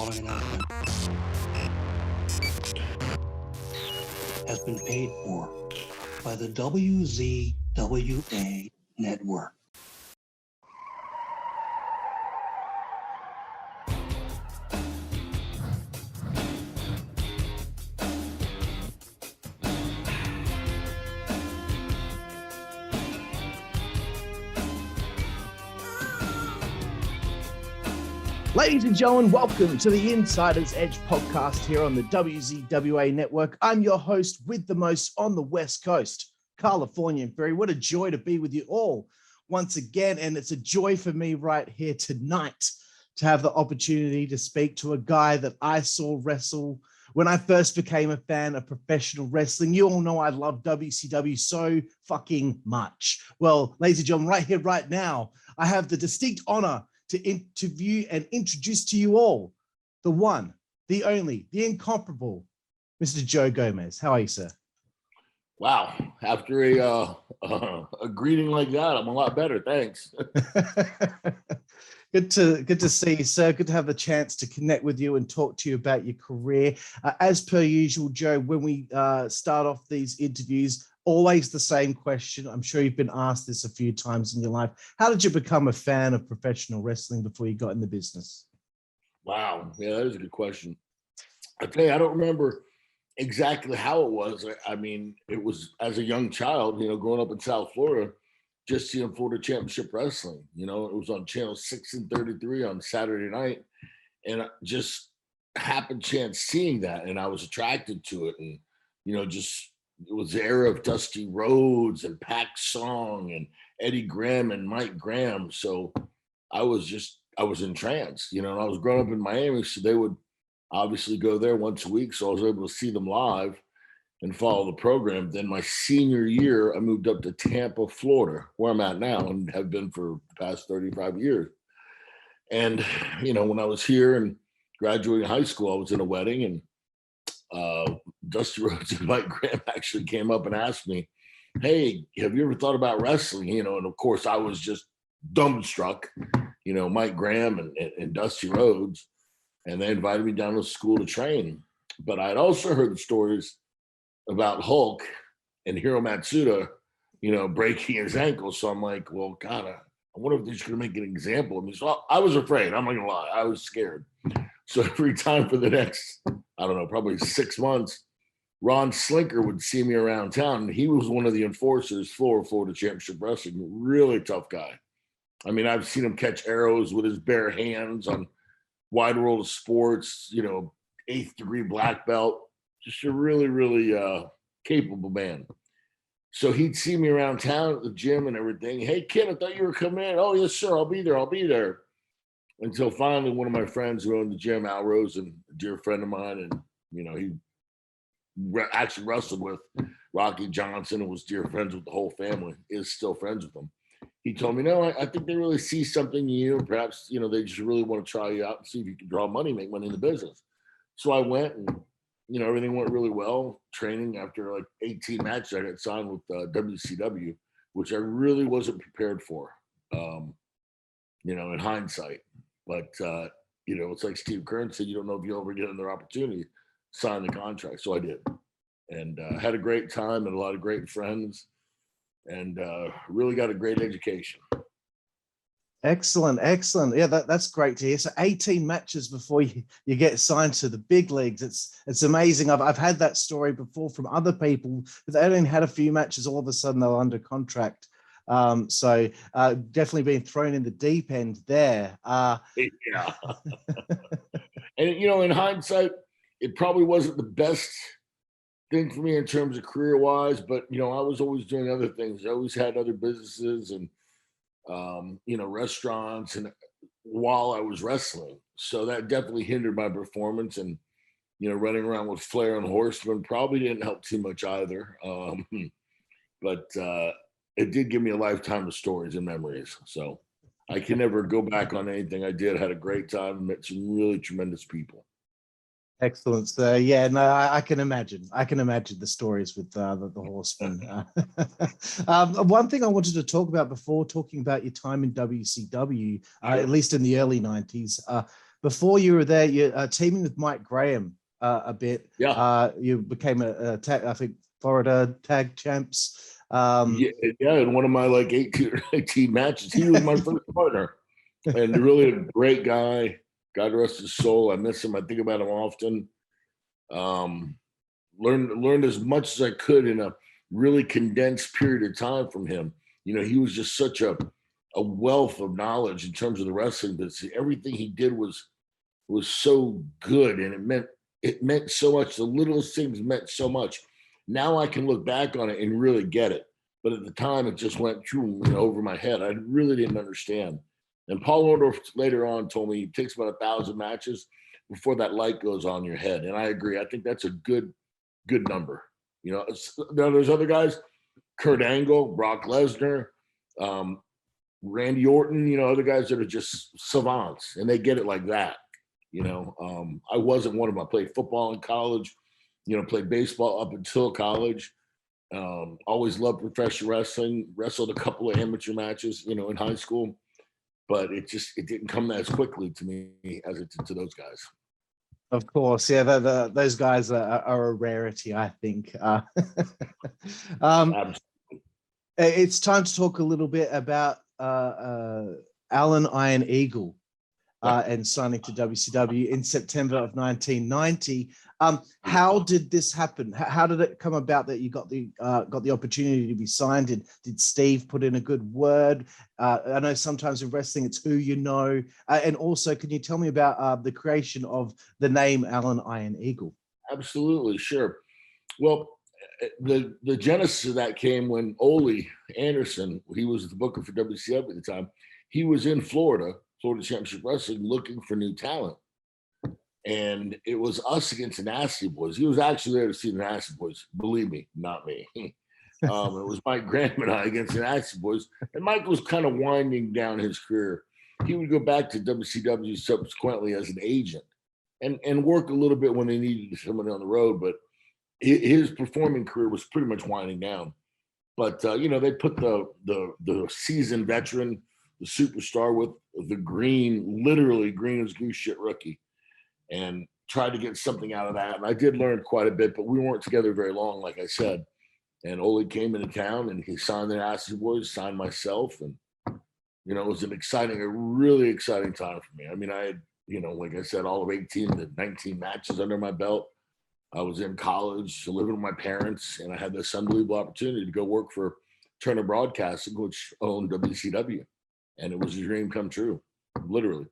following announcement has been paid for by the WZWA network. Ladies and gentlemen, welcome to the Insider's Edge podcast here on the WZWA network. I'm your host with the most on the West Coast, California and Ferry. What a joy to be with you all once again. And it's a joy for me right here tonight to have the opportunity to speak to a guy that I saw wrestle when I first became a fan of professional wrestling. You all know I love WCW so fucking much. Well, ladies and gentlemen, right here, right now, I have the distinct honor to interview and introduce to you all the one, the only, the incomparable, Mr. Joe Gomez. How are you, sir? Wow. After a greeting like that, I'm a lot better. Thanks. Good to see you, sir. Good to have the chance to connect with you and talk to you about your career. As per usual, Joe, when we start off these interviews, always the same question. I'm sure you've been asked this a few times in your life. How did you become a fan of professional wrestling before you got in the business? Wow. Yeah, that is a good question. I tell you, I don't remember exactly how it was. I mean, it was as a young child, growing up in South Florida, just seeing Florida Championship Wrestling. It was on channel 6 and 33 on Saturday night. And I just happened chance seeing that. And I was attracted to it. And, it was the era of Dusty Rhodes and Pac Song and Eddie Graham and Mike Graham. So I was entranced, and I was growing up in Miami. So they would obviously go there once a week. So I was able to see them live and follow the program. Then my senior year, I moved up to Tampa, Florida, where I'm at now and have been for the past 35 years. And, when I was here and graduating high school, I was in a wedding and Dusty Rhodes and Mike Graham actually came up and asked me, "Hey, have you ever thought about wrestling?" And of course I was just dumbstruck, Mike Graham and Dusty Rhodes, and they invited me down to school to train. But I'd also heard the stories about Hulk and Hiro Matsuda, breaking his ankle. So I'm like, well, God, I wonder if they're just going to make an example of me. So I was afraid. I'm not going to lie. I was scared. So every time for the next, I don't know, probably 6 months, Ron Slinker would see me around town. And he was one of the enforcers for Florida Championship Wrestling. Really tough guy. I mean, I've seen him catch arrows with his bare hands on Wide World of Sports, 8th degree black belt. Just a really, really capable man. So he'd see me around town at the gym and everything. "Hey, kid, I thought you were coming in." "Oh, yes, sir. I'll be there. Until finally one of my friends who owned the gym, Al Rosen, a dear friend of mine, and, he actually wrestled with Rocky Johnson and was dear friends with the whole family, is still friends with them. He told me, "No, I think they really see something in you. Perhaps, they just really want to try you out and see if you can draw money, make money in the business." So I went and, everything went really well. Training after like 18 matches, I got signed with WCW, which I really wasn't prepared for, in hindsight. But, it's like Steve Keirn said, you don't know if you'll ever get another opportunity, sign the contract. So I did. And had a great time and a lot of great friends and really got a great education. Excellent. Yeah, that's great to hear. So 18 matches before you get signed to the big leagues. It's amazing. I've had that story before from other people, but they only had a few matches. All of a sudden, they're under contract. So definitely being thrown in the deep end there. Yeah. And, in hindsight, it probably wasn't the best thing for me in terms of career-wise, but, I was always doing other things. I always had other businesses and, restaurants and while I was wrestling. So that definitely hindered my performance. And, running around with Flair and Horsemen probably didn't help too much either. But it did give me a lifetime of stories and memories. So I can never go back on anything I did. Had a great time, met some really tremendous people. Excellent. So yeah, no, I can imagine. I can imagine the stories with the Horsemen. One thing I wanted to talk about before talking about your time in WCW, at least in the early 90s, before you were there, you're teaming with Mike Graham a bit. Yeah. You became I think Florida tag champs. Yeah, in one of my like 18 matches, he was my first partner, and really a great guy. God rest his soul. I miss him. I think about him often. Learned as much as I could in a really condensed period of time from him. You know, he was just such a wealth of knowledge in terms of the wrestling business. Everything he did was so good, and it meant so much. The littlest things meant so much. Now I can look back on it and really get it. But at the time, it just went through, over my head. I really didn't understand. And Paul Orndorff later on told me it takes about 1,000 matches before that light goes on your head. And I agree. I think that's a good number. Now there's other guys, Kurt Angle, Brock Lesnar, Randy Orton, other guys that are just savants, and they get it like that. I wasn't one of them. I played football in college, played baseball up until college. Always loved professional wrestling, wrestled a couple of amateur matches, in high school, but it didn't come as quickly to me as it did to those guys. Of course, yeah, those guys are a rarity, I think. It's time to talk a little bit about Alan Iron Eagle and signing to WCW in September of 1990. How did this happen? How did it come about that you got the opportunity to be signed? Did Steve put in a good word? I know sometimes in wrestling it's who you know. And also, can you tell me about the creation of the name Alan Iron Eagle? Absolutely, sure. Well, the genesis of that came when Ole Anderson, he was the booker for WCW at the time. He was in Florida Championship Wrestling, looking for new talent. And it was us against the Nasty Boys. He was actually there to see the Nasty Boys. Believe me, not me. It was Mike Graham and I against the Nasty Boys. And Mike was kind of winding down his career. He would go back to WCW subsequently as an agent and work a little bit when they needed somebody on the road. But his performing career was pretty much winding down. But, they put the seasoned veteran, the superstar with the literally green as goose shit rookie, and tried to get something out of that. And I did learn quite a bit, but we weren't together very long, like I said. And Ole came into town and he signed the Nasty Boys, signed myself. And, it was a really exciting time for me. I mean, I had, like I said, all of 18 to 19 matches under my belt. I was in college, living with my parents, and I had this unbelievable opportunity to go work for Turner Broadcasting, which owned WCW. And it was a dream come true, literally.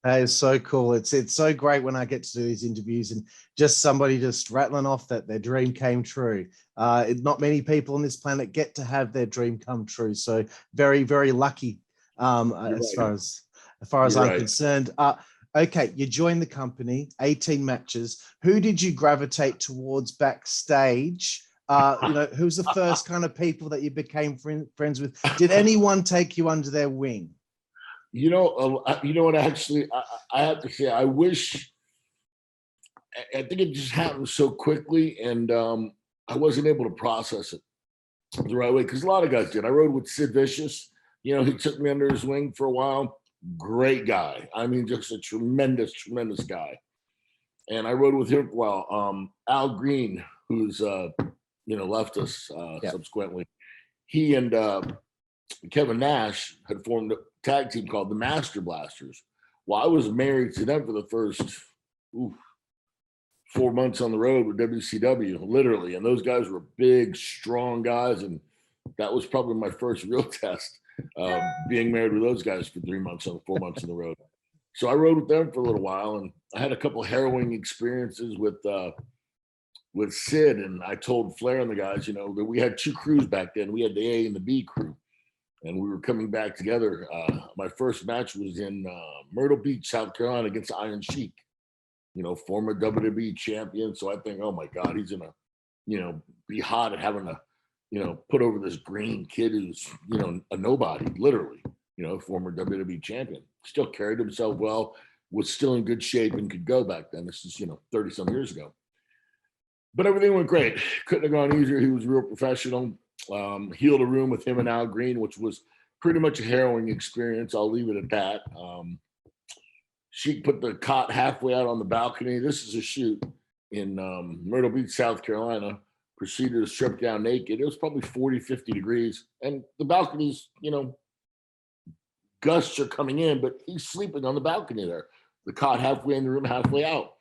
That is so cool. It's so great when I get to do these interviews and just somebody just rattling off that their dream came true. Not many people on this planet get to have their dream come true. So very, very lucky as far as I'm concerned. Okay, you joined the company, 18 matches. Who did you gravitate towards backstage? Who's the first kind of people that you became friends with? Did anyone take you under their wing? You know what? Actually, I have to say, I wish. I think it just happened so quickly, and I wasn't able to process it the right way because a lot of guys did. I rode with Sid Vicious. He took me under his wing for a while. Great guy. I mean, just a tremendous, tremendous guy. And I rode with him for a while. Al Green, who's left us subsequently. He and Kevin Nash had formed a tag team called the Master Blasters. Well, I was married to them for the first 4 months on the road with WCW, literally. And those guys were big, strong guys. And that was probably my first real test, being married with those guys for 4 months on the road. So I rode with them for a little while, and I had a couple harrowing experiences with Sid. And I told Flair and the guys, that we had two crews back then. We had the A and the B crew, and we were coming back together. My first match was in Myrtle Beach, South Carolina, against Iron Sheik, former WWE champion. So I think, oh my God, he's gonna, be hot at having to, put over this green kid who's, a nobody, literally, former WWE champion. Still carried himself well, was still in good shape and could go back then. This is, 30 some years ago. But everything went great. Couldn't have gone easier. He was real professional. Healed a room with him and Al Green, which was pretty much a harrowing experience. I'll leave it at that. Sheik put the cot halfway out on the balcony. This is a shoot in Myrtle Beach, South Carolina. Proceeded to strip down naked. It was probably 40, 50 degrees. And the balcony's, gusts are coming in, but he's sleeping on the balcony there. The cot halfway in the room, halfway out.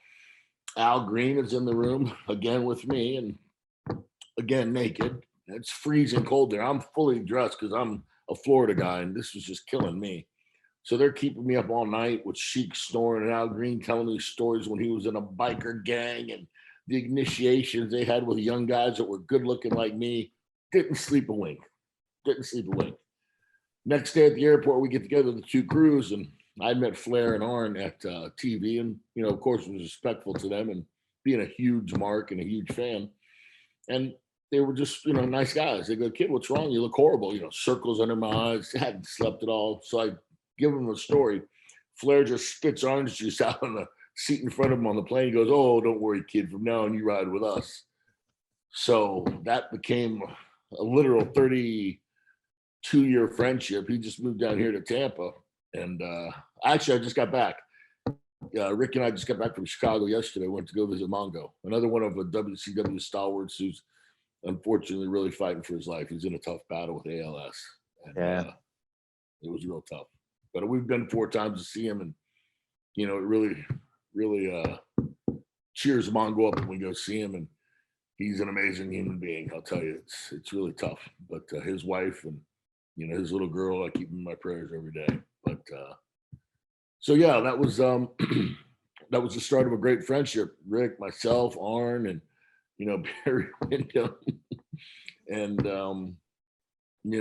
Al Green is in the room again with me, and again naked. It's freezing cold there. I'm fully dressed because I'm a Florida guy, and this was just killing me. So they're keeping me up all night with Sheik snoring and Al Green telling me stories when he was in a biker gang and the initiations they had with young guys that were good looking like me. Didn't sleep a wink. Next day at the airport, we get together, the two crews, and I met Flair and Arn at TV, and of course was respectful to them and being a huge mark and a huge fan. And they were just nice guys. They go, "Kid, what's wrong? You look horrible." Circles under my eyes. I hadn't slept at all. So I give them the story. Flair just spits orange juice out on the seat in front of him on the plane. He goes, "Oh, don't worry, kid. From now on, you ride with us." So that became a literal 32-year friendship. He just moved down here to Tampa. And actually, I just got back. Rick and I just got back from Chicago yesterday. Went to go visit Mongo, another one of the WCW stalwarts who's unfortunately really fighting for his life. He's in a tough battle with ALS. And, it was real tough. But we've been 4 times to see him, and it really cheers Mongo up when we go see him. And he's an amazing human being. I'll tell you, it's really tough. But his wife and his little girl, I keep in my prayers every day. But so yeah, that was that was the start of a great friendship. Rick, myself, Arn, and Barry Windham, and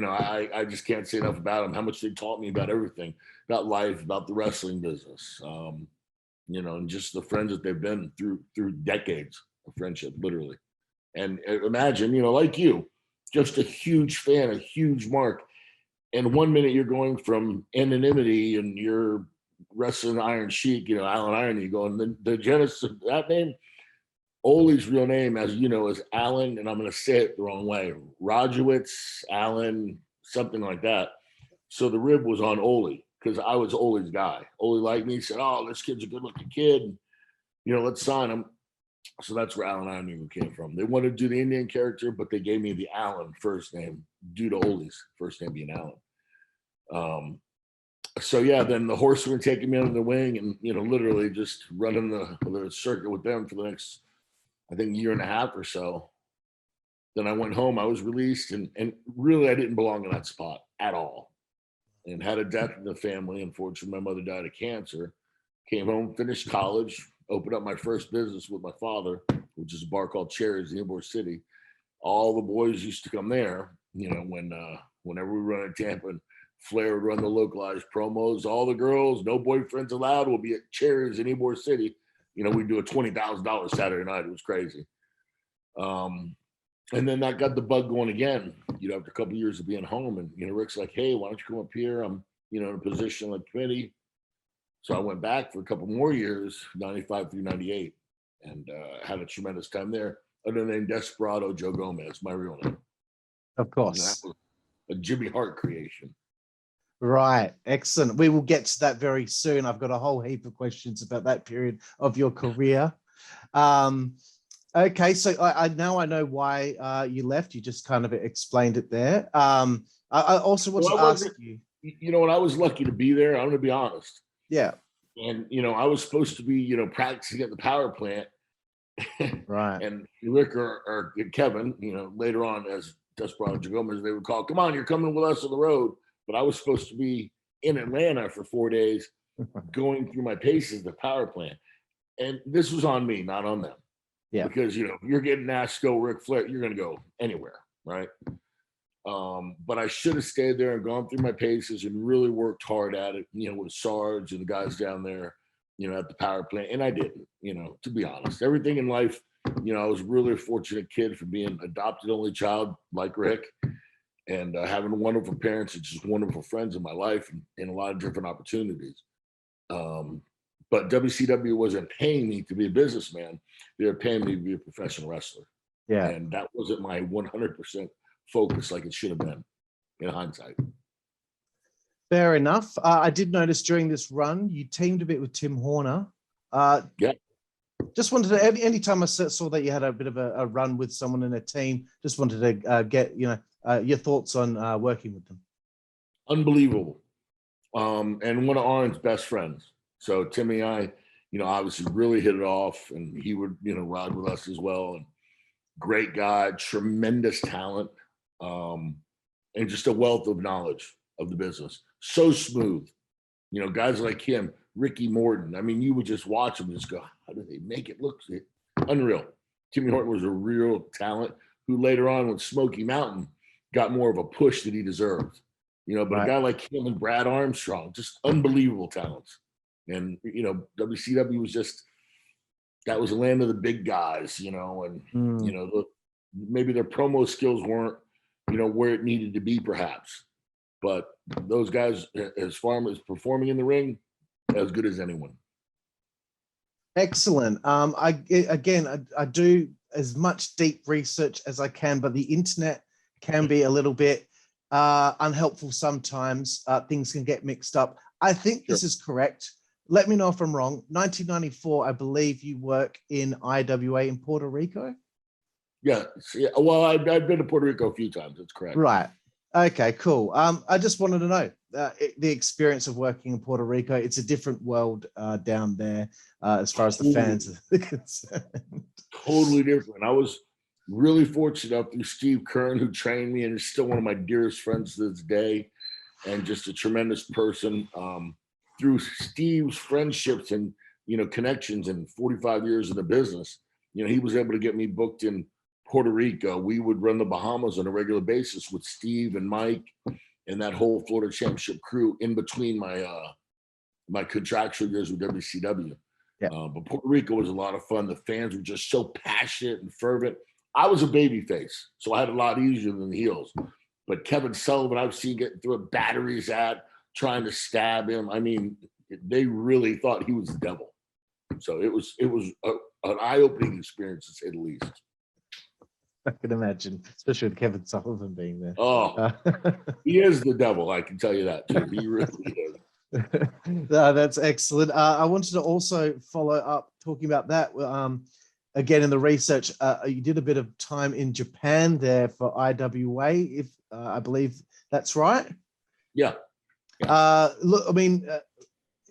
I just can't say enough about them. How much they taught me about everything, about life, about the wrestling business, and just the friends that they've been through decades of friendship, literally. And imagine, like you, just a huge fan, a huge mark. And 1 minute you're going from anonymity and you're wrestling Iron Sheik, Alan Iron, you go, and the genesis of that name, Ole's real name, as you know, is Alan, and I'm going to say it the wrong way, Rajewicz, Alan, something like that. So the rib was on Ole because I was Ole's guy. Ole liked me, said, "Oh, this kid's a good looking kid. Let's sign him." So that's where Alan Iron even came from. They wanted to do the Indian character, but they gave me the Alan first name due to Ole's first name being Alan. So yeah, then the Horsemen taking me under the wing and, literally just running the circuit with them for the next, I think, year and a half or so. Then I went home, I was released, and really I didn't belong in that spot at all. And had a death in the family. Unfortunately, my mother died of cancer. Came home, finished college, opened up my first business with my father, which is a bar called Cherries in Ybor City. All the boys used to come there, whenever we run in Tampa, and Flair would run the localized promos. All the girls, no boyfriends allowed, will be at Cherries in Ybor City. We'd do a $20,000 Saturday night. It was crazy. And then that got the bug going again, after a couple of years of being home. And, Rick's like, "Hey, why don't you come up here? I'm, in a position like committee." So I went back for a couple more years, 95 through 98, and had a tremendous time there. Under the name Desperado Joe Gomez, my real name. Of course. And that was a Jimmy Hart creation. Right. Excellent. We will get to that very soon. I've got a whole heap of questions about that period of your career. Okay. So I now I know why you left. You just kind of explained it there. I also want to ask you. When I was lucky to be there, I'm going to be honest. Yeah. And, I was supposed to be, practicing at the power plant. Right. And Rick or Kevin, later on as Desperado Joe Gomez, they would call, "Come on, you're coming with us on the road." But I was supposed to be in Atlanta for 4 days going through my paces at the power plant. And this was on me, not on them. Yeah. Because, you're getting asked to go Ric Flair, you're going to go anywhere, right? But I should have stayed there and gone through my paces and really worked hard at it, with Sarge and the guys down there, at the power plant. And I didn't, to be honest. Everything in life, I was really a fortunate kid for being adopted only child like Rick, and having wonderful parents and just wonderful friends in my life and a lot of different opportunities. But WCW wasn't paying me to be a businessman. They were paying me to be a professional wrestler. Yeah. And that wasn't my 100% focus like it should have been in hindsight. Fair enough. I did notice during this run, you teamed a bit with Tim Horner. Yeah. Just wanted to, anytime I saw that you had a bit of a run with someone in a team, just wanted to get, your thoughts on working with them. Unbelievable. And one of Arn's best friends. So Timmy and I, obviously really hit it off, and he would, ride with us as well. And great guy, tremendous talent, and just a wealth of knowledge of the business. So smooth. Guys like him, Ricky Morton. I mean, you would just watch him and just go, how do they make it look unreal? Timmy Horton was a real talent who later on with Smoky Mountain got more of a push that he deserved. But right. A guy like him and Brad Armstrong, just unbelievable talents. And, WCW was just, that was the land of the big guys, and, maybe their promo skills weren't, where it needed to be perhaps. But those guys, as far as performing in the ring, as good as anyone. Excellent. I do as much deep research as I can, but the internet can be a little bit unhelpful sometimes. Things can get mixed up. I think this is correct. Let me know if I'm wrong. 1994, I believe you work in IWA in Puerto Rico. Yeah. Well, I've been to Puerto Rico a few times. That's correct. Right. Okay, cool. I just wanted to know the experience of working in Puerto Rico. It's a different world down there as far as the fans are concerned. Totally different. I was really fortunate through Steve Keirn, who trained me and is still one of my dearest friends to this day, and just a tremendous person. Through Steve's friendships and, connections and 45 years in the business, he was able to get me booked in Puerto Rico. We would run the Bahamas on a regular basis with Steve and Mike and that whole Florida Championship crew in between my contractual years with WCW. Yeah. But Puerto Rico was a lot of fun. The fans were just so passionate and fervent. I was a baby face, so I had a lot easier than the heels. But Kevin Sullivan, I've seen getting through batteries at, trying to stab him. I mean, they really thought he was the devil. So it was an eye-opening experience, to say the least. I can imagine, especially with Kevin Sullivan being there. Oh, he is the devil. I can tell you that too. He really is. No, that's excellent. I wanted to also follow up talking about that. Again, in the research, you did a bit of time in Japan there for IWA, if I believe that's right. Yeah. Look, I mean,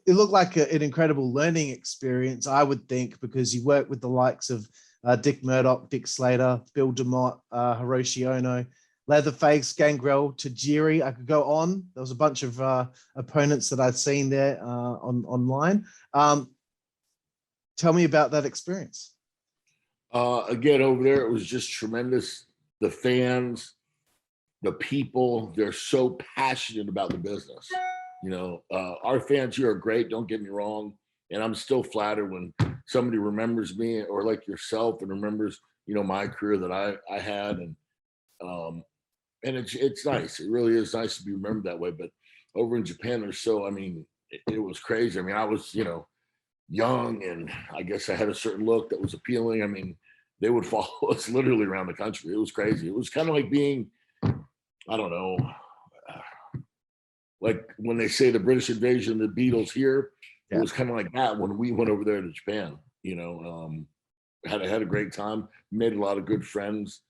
it looked like an incredible learning experience, I would think, because you worked with the likes of Dick Murdoch, Dick Slater, Bill DeMott, Hiroshi Ono, Leatherface, Gangrel, Tajiri. I could go on. There was a bunch of opponents that I'd seen there online. Tell me about that experience. Again, over there, it was just tremendous. The fans, the people, they're so passionate about the business. Our fans here are great. Don't get me wrong. And I'm still flattered when somebody remembers me, or like yourself, and remembers, my career that I had. And it's nice. It really is nice to be remembered that way. But over in Japan, it was crazy. I mean, I was, young, and I guess I had a certain look that was appealing. I mean, they would follow us literally around the country. It was crazy. It was kind of like being, I don't know, like when they say the British invasion of the Beatles here, it was kind of like that when we went over there to Japan. Had a great time, made a lot of good friends,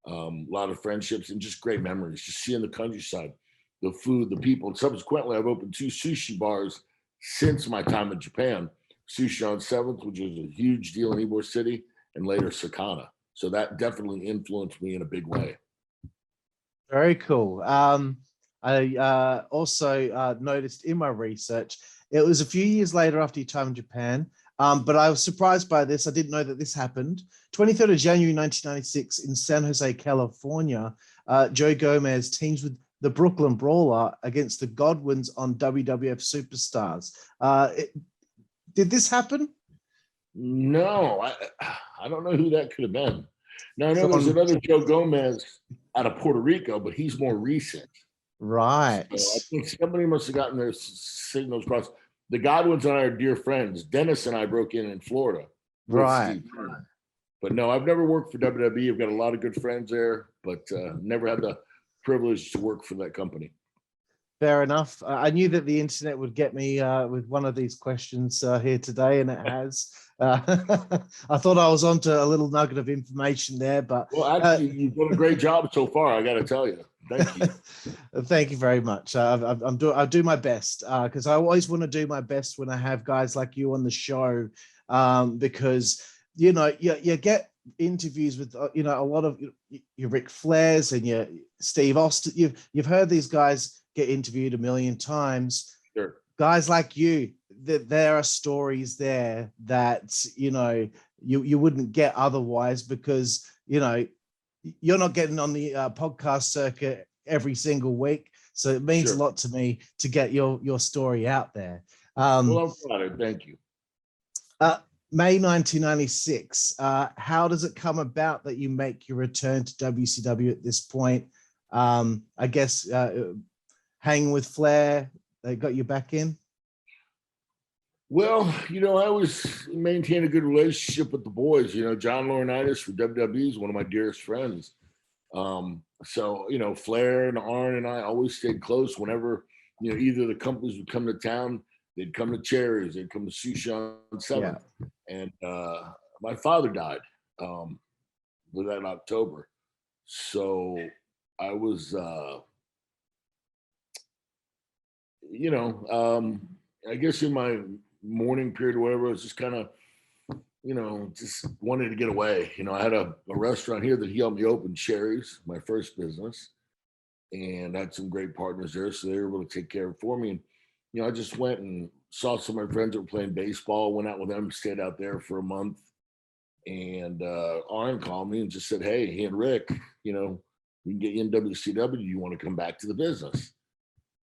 a lot of friendships, and just great memories. Just seeing the countryside, the food, the people. And subsequently, I've opened 2 sushi bars since my time in Japan. Sushi on 7th, which is a huge deal in Ybor City, and later Sakana. So that definitely influenced me in a big way. Very cool. I also noticed in my research, it was a few years later after your time in Japan, but I was surprised by this. I didn't know that this happened. 23rd of January, 1996 in San Jose, California, Joe Gomez teams with the Brooklyn Brawler against the Godwins on WWF Superstars. Did this happen? No, I don't know who that could have been. No, I know there's another Joe Gomez out of Puerto Rico, but he's more recent. Right. So I think somebody must have gotten their signals crossed. The Godwins and I are dear friends. Dennis and I broke in Florida. Right. But no, I've never worked for WWE. I've got a lot of good friends there, but never had the privilege to work for that company. Fair enough. I knew that the internet would get me with one of these questions here today, and it has. I thought I was onto a little nugget of information there, but well, actually, you've done a great job so far. I got to tell you, thank you. Thank you very much. I do my best because I always want to do my best when I have guys like you on the show, because you get interviews with a lot of your Ric Flairs and your Steve Austin. You've heard these guys get interviewed a million times. Sure. Guys like you, that there are stories there that you wouldn't get otherwise, because you're not getting on the podcast circuit every single week, so it means a lot to me to get your story out there. Well, I'm flattered. Thank you. May 1996. How does it come about that you make your return to WCW at this point? I guess hanging with Flair, they got you back in? Well, I always maintained a good relationship with the boys. John Laurinaitis for WWE is one of my dearest friends. So, Flair and Arn and I always stayed close whenever, either the companies would come to town, they'd come to Cherries, they'd come to Sushi on 7th. Yeah. And my father died with that in October. So I was, I guess in my mourning period or whatever, I was just kind of, just wanted to get away. I had a restaurant here that he helped me open, Cherries, my first business. And I had some great partners there, so they were able to take care of it for me. And, I just went and saw some of my friends that were playing baseball, went out with them, stayed out there for a month. And Arn called me and just said, hey, he and Rick, we can get you in WCW. Do you want to come back to the business?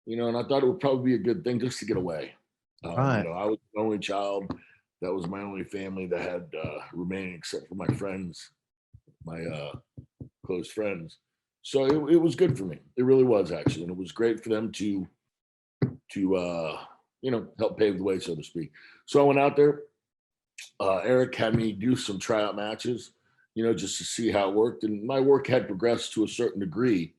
And I thought it would probably be a good thing just to get away. Right. I was the only child. That was my only family that had remaining, except for my friends, my close friends. So it was good for me. It really was, actually. And it was great for them to help pave the way, so to speak. So I went out there. Eric had me do some tryout matches, just to see how it worked. And my work had progressed to a certain degree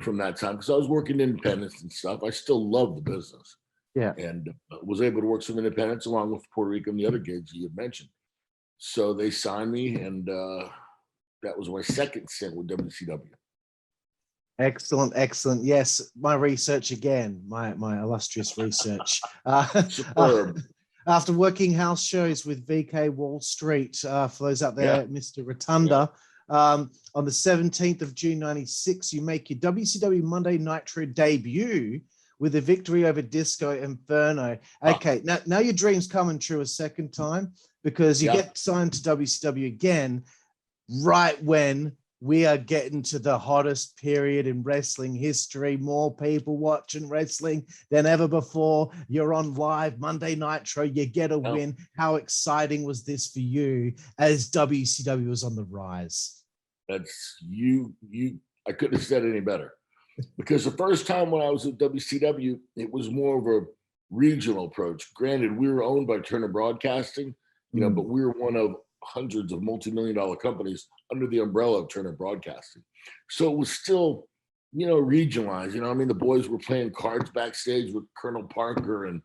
from that time, because I was working independents and stuff. I still love the business. Yeah. And was able to work some independents along with Puerto Rico and the other gigs you had mentioned. So they signed me, and that was my second stint with WCW. Excellent. Yes, my research again, my illustrious research. After working house shows with VK Wall Street, for those out there, Mr. Rotunda, on the 17th of June 96, you make your WCW Monday Nitro debut with a victory over Disco Inferno. Okay, now your dream's coming true a second time, because you get signed to WCW again right when we are getting to the hottest period in wrestling history. More people watching wrestling than ever before. You're on live Monday Nitro. You get a win. How exciting was this for you as WCW was on the rise? That's you. I couldn't have said it any better. Because the first time when I was at WCW, it was more of a regional approach. Granted, we were owned by Turner Broadcasting, but we were one of hundreds of multi-million-dollar companies under the umbrella of Turner Broadcasting. So it was still, regionalized. The boys were playing cards backstage with Colonel Parker and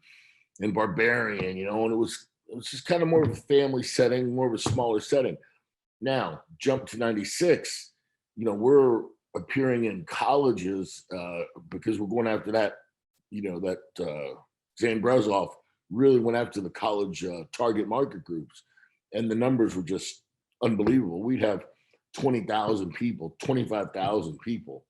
Barbarian, and it was just kind of more of a family setting, more of a smaller setting. Now, jump to 96, we're appearing in colleges because we're going after that, Zane Brezoff really went after the college target market groups. And the numbers were just unbelievable. We'd have 20,000 people, 25,000 people.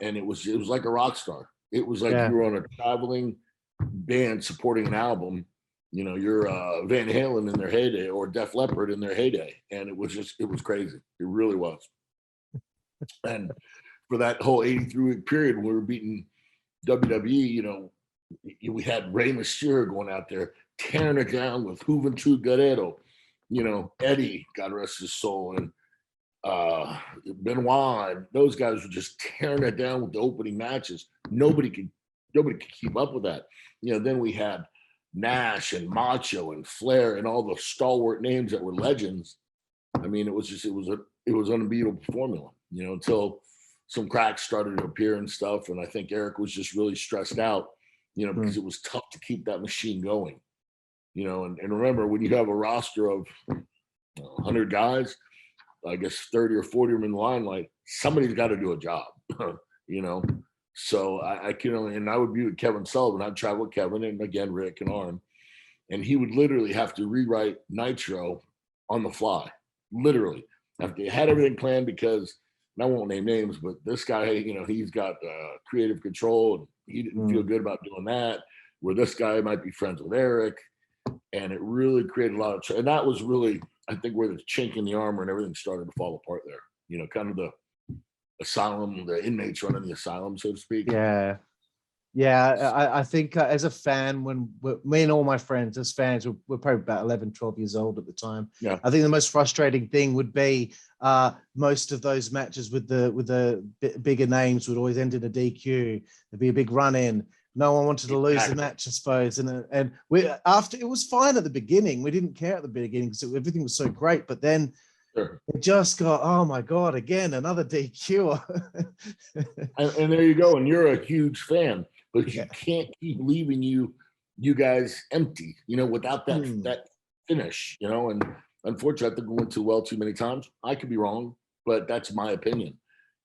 And it was like a rock star. It was like you were on a traveling band supporting an album. You're Van Halen in their heyday, or Def Leppard in their heyday. And it was crazy. It really was. And for that whole 83-week period, when we were beating WWE, we had Rey Mysterio going out there, tearing it down with Juventud Guerrero. Eddie, God rest his soul, and Benoit, and those guys were just tearing it down with the opening matches. Nobody could keep up with that. Then we had Nash and Macho and Flair and all the stalwart names that were legends. I mean, it was unbeatable formula, until some cracks started to appear and stuff. And I think Eric was just really stressed out because it was tough to keep that machine going, and remember, when you have a roster of 100 guys, I guess 30 or 40 of them in the limelight, somebody's got to do a job, So I can only, and I would be with Kevin Sullivan. I'd travel with Kevin and again, Rick and Arn, and he would literally have to rewrite Nitro on the fly, literally. After they had everything planned, because, and I won't name names, but this guy, he's got creative control, and he didn't feel good about doing that, where this guy might be friends with Eric. And it really created a lot of, and that was really, I think, where the chink in the armor and everything started to fall apart there. Kind of the asylum, the inmates running the asylum, so to speak. Yeah. I think as a fan, when me and all my friends as fans, we're probably about 11, 12 years old at the time. Yeah. I think the most frustrating thing would be most of those matches with the bigger names would always end in a DQ. There'd be a big run in. No one wanted to lose the match, I suppose. And we, after, it was fine at the beginning. We didn't care at the beginning because everything was so great. But then it just got, oh my God, again, another DQ. and there you go. And you're a huge fan, but you can't keep leaving you guys empty, without that finish, and unfortunately, I think we went too well too many times. I could be wrong, but that's my opinion.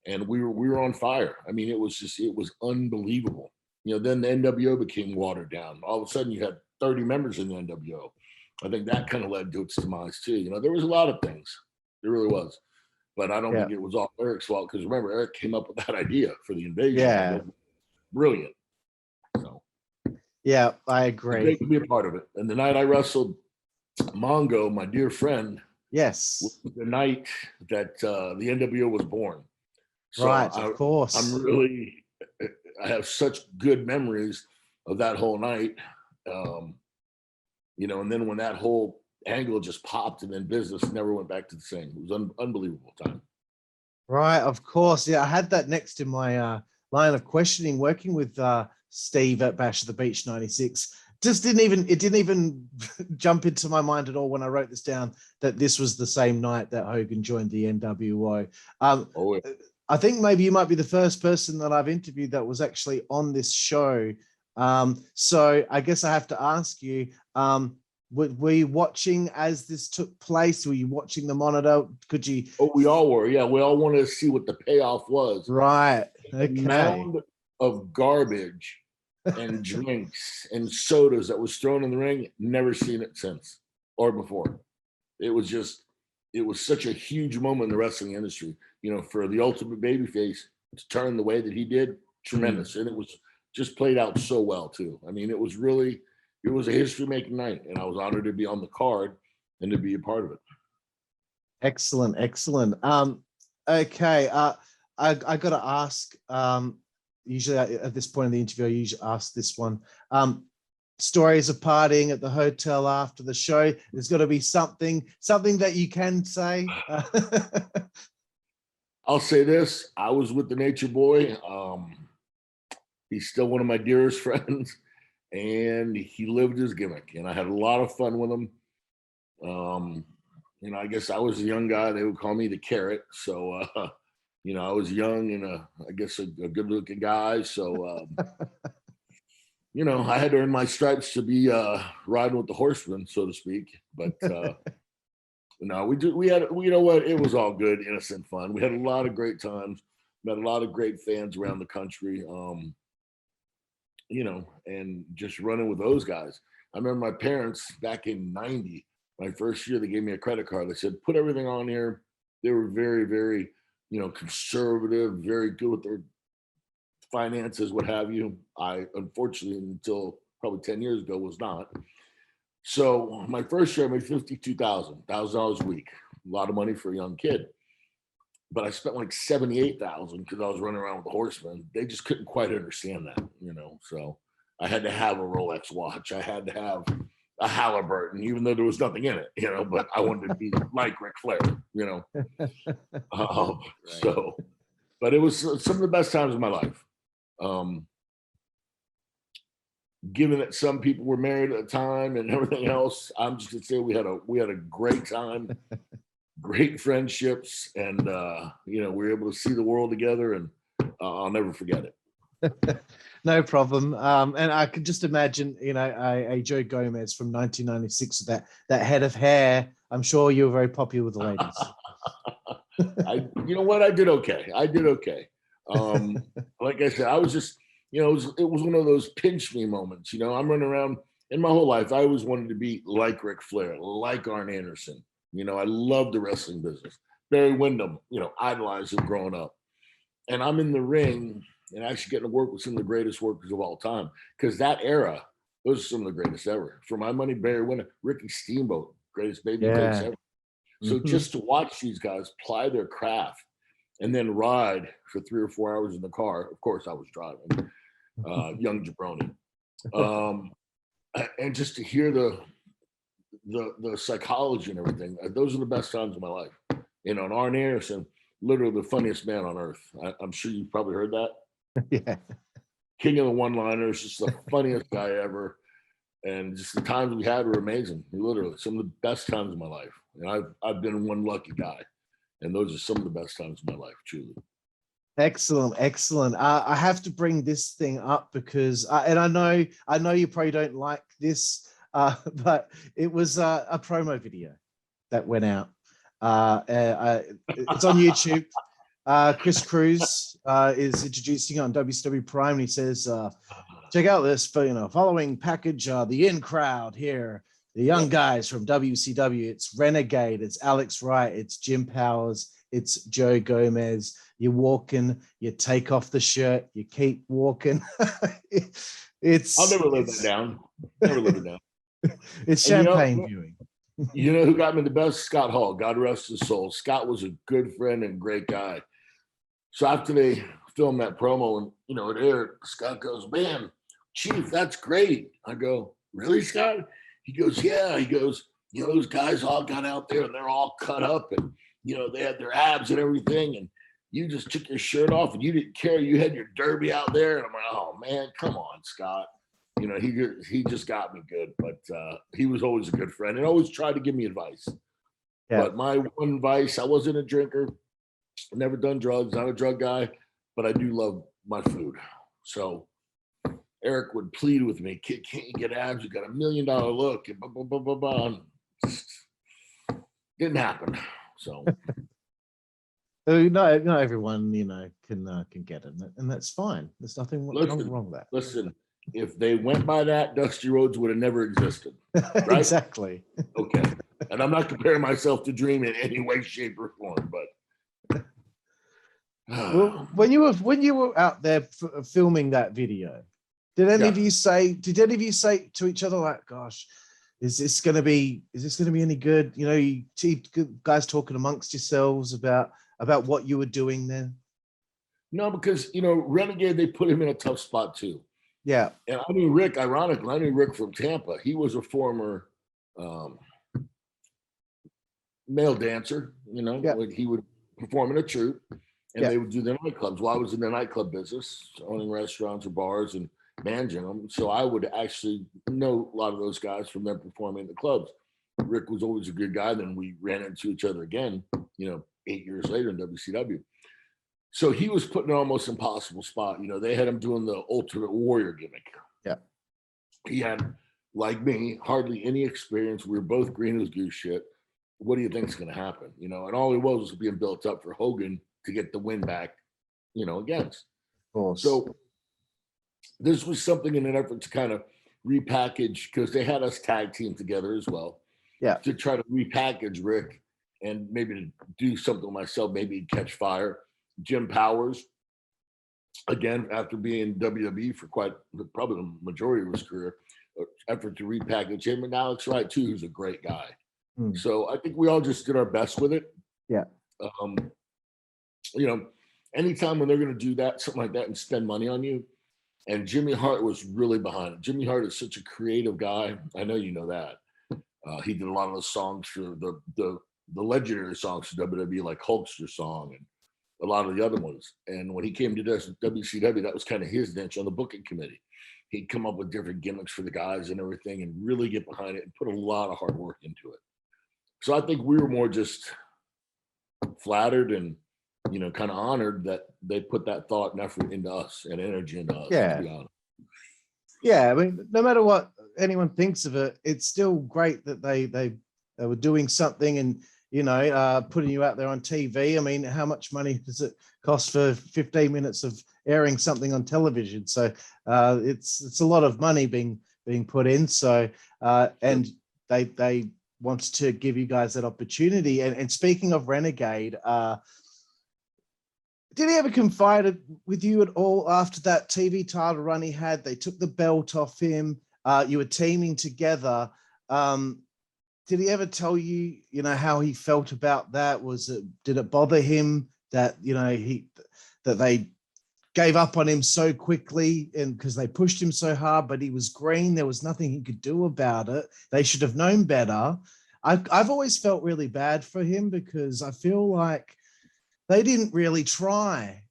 And we were on fire. I mean, it was unbelievable. Then the NWO became watered down. All of a sudden, you had 30 members in the NWO. I think that kind of led to its demise too. There was a lot of things. There really was. But I don't think it was all Eric's fault, because remember, Eric came up with that idea for the invasion. Yeah. Brilliant. So. Yeah, I agree. Great to be a part of it. And the night I wrestled Mongo, my dear friend, was the night that the NWO was born. So right, of course. I have such good memories of that whole night. And then when that whole angle just popped, and then business never went back to the same. It was unbelievable time. Right, of course. Yeah, I had that next in my line of questioning, working with Steve at Bash of the Beach 96. It didn't even jump into my mind at all when I wrote this down, that this was the same night that Hogan joined the NWO. I think maybe you might be the first person that I've interviewed that was actually on this show. So I guess I have to ask you, were you watching as this took place? Were you watching the monitor? Could you? Oh, we all were. Yeah, we all wanted to see what the payoff was. Right. Okay. The amount of garbage and drinks and sodas that was thrown in the ring, never seen it since or before. It was such a huge moment in the wrestling industry, for the ultimate babyface to turn the way that he did, tremendous. And it was just played out so well too. I mean, it was a history-making night, and I was honored to be on the card and to be a part of it. Excellent. Okay. I got to ask, usually at this point in the interview, I usually ask this one. Stories of partying at the hotel after the show. There's got to be something that you can say. I'll say this. I was with the Nature Boy. He's still one of my dearest friends, and he lived his gimmick, and I had a lot of fun with him. I guess I was a young guy. They would call me the Carrot. So, I was young and I guess a good-looking guy. So, I had to earn my stripes to be riding with the Horsemen, so to speak. But no, we had, you know what? It was all good, innocent fun. We had a lot of great times. Met a lot of great fans around the country. And just running with those guys. I remember my parents back in '90, my first year, they gave me a credit card. They said, put everything on here. They were very, very, conservative, very good with their finances, what have you. I, unfortunately, until probably 10 years ago, was not. So my first year, I made $52,000 a week. A lot of money for a young kid. But I spent like $78,000 because I was running around with the Horsemen. They just couldn't quite understand that, So I had to have a Rolex watch. I had to have a Halliburton, even though there was nothing in it, But I wanted to be like Ric Flair, So, but it was some of the best times of my life. Given that some people were married at the time and everything else, I'm just gonna say we had a great time. Great friendships, and we were able to see the world together, and I'll never forget it. No problem. And I could just imagine, a Joe Gomez from 1996 with that head of hair. I'm sure you were very popular with the ladies. You know what? I did okay. Like I said, I was just, it was one of those pinch me moments. I'm running around in my whole life. I always wanted to be like Ric Flair, like Arn Anderson. I love the wrestling business. Barry Windham, idolized him growing up. And I'm in the ring and actually getting to work with some of the greatest workers of all time. Because that era, those are some of the greatest ever. For my money, Barry Windham, Ricky Steamboat, greatest babyface ever. So just to watch these guys ply their craft and then ride for 3 or 4 hours in the car. Of course, I was driving, young jabroni. And just to hear the psychology and everything, those are the best times of my life. And Arn Anderson, literally the funniest man on earth. I'm sure you've probably heard that. Yeah. King of the one-liners, just the funniest guy ever. And just the times we had were amazing. Literally, some of the best times of my life. And I've been one lucky guy. And those are some of the best times of my life, truly. Excellent. I have to bring this thing up because, and I know you probably don't like this, but it was a promo video that went out. It's on YouTube. Chris Cruz is introducing it on WCW Prime, and he says, check out this following package, the in crowd here, the young guys from WCW. It's Renegade, it's Alex Wright, it's Jim Powers, it's Joe Gomez. You're walking, you take off the shirt, you keep walking. I'll never live that down. Never live it down. It's champagne viewing. You know who got me the best? Scott Hall. God rest his soul. Scott was a good friend and great guy. So after they filmed that promo and it aired, Scott goes, "Man, Chief, that's great." I go, "Really, Scott?" He goes, "Yeah." He goes, "Those guys all got out there and they're all cut up and they had their abs and everything, and you just took your shirt off and you didn't care. You had your derby out there." And I'm like, "Oh man, come on, Scott." He just got me good, but he was always a good friend and always tried to give me advice. Yeah. But my one advice, I wasn't a drinker, never done drugs, not a drug guy, but I do love my food. So Eric would plead with me, "Kid, can't you get abs? You got $1 million look." And blah, blah, blah, blah, blah. Didn't happen. So not everyone can get it, and that's fine. There's nothing wrong with that. Listen, if they went by that, Dusty Rhodes would have never existed. Right? Exactly. Okay. And I'm not comparing myself to Dream in any way, shape, or form, but well, when you were out there filming that video, did any of you say to each other, like, "Gosh, is this going to be any good?" You guys talking amongst yourselves about what you were doing then? No, because Renegade, they put him in a tough spot too. Yeah. And I knew Rick, ironically, I knew Rick from Tampa. He was a former male dancer, like he would perform in a troupe and they would do their nightclubs. Well, I was in the nightclub business, owning restaurants or bars and managing them. So I would actually know a lot of those guys from them performing in the clubs. Rick was always a good guy. Then we ran into each other again, 8 years later in WCW. So he was put in an almost impossible spot. They had him doing the Ultimate Warrior gimmick. Yeah. He had, like me, hardly any experience. We were both green as goose shit. What do you think is going to happen? And all he was being built up for Hogan to get the win back, against. Of course. So this was something in an effort to kind of repackage, because they had us tag team together as well. Yeah. To try to repackage Rick and maybe to do something with myself, maybe catch fire. Jim Powers, again, after being in WWE for probably the majority of his career, effort to repackage him, and Alex Wright too, who's a great guy. So I think we all just did our best with it. Yeah. Anytime when they're going to do that, something like that, and spend money on you, and Jimmy Hart was really behind it. Jimmy Hart is such a creative guy. I know you know that. He did a lot of the songs for the legendary songs for WWE, like Hulkster's song and a lot of the other ones. And when he came to WCW, that was kind of his niche on the booking committee. He'd come up with different gimmicks for the guys and everything and really get behind it and put a lot of hard work into it. So I think we were more just flattered and kind of honored that they put that thought and effort into us and energy into us. Yeah. To be honest. Yeah, I mean, no matter what anyone thinks of it, it's still great that they were doing something and putting you out there on TV. I mean, how much money does it cost for 15 minutes of airing something on television? So it's a lot of money being put in. So and they want to give you guys that opportunity. And speaking of Renegade, did he ever confide with you at all after that TV title run he had? They took the belt off him. You were teaming together. Did he ever tell you, how he felt about that? Did it bother him that, that they gave up on him so quickly and because they pushed him so hard, but he was green. There was nothing he could do about it. They should have known better. I've always felt really bad for him because I feel like they didn't really try.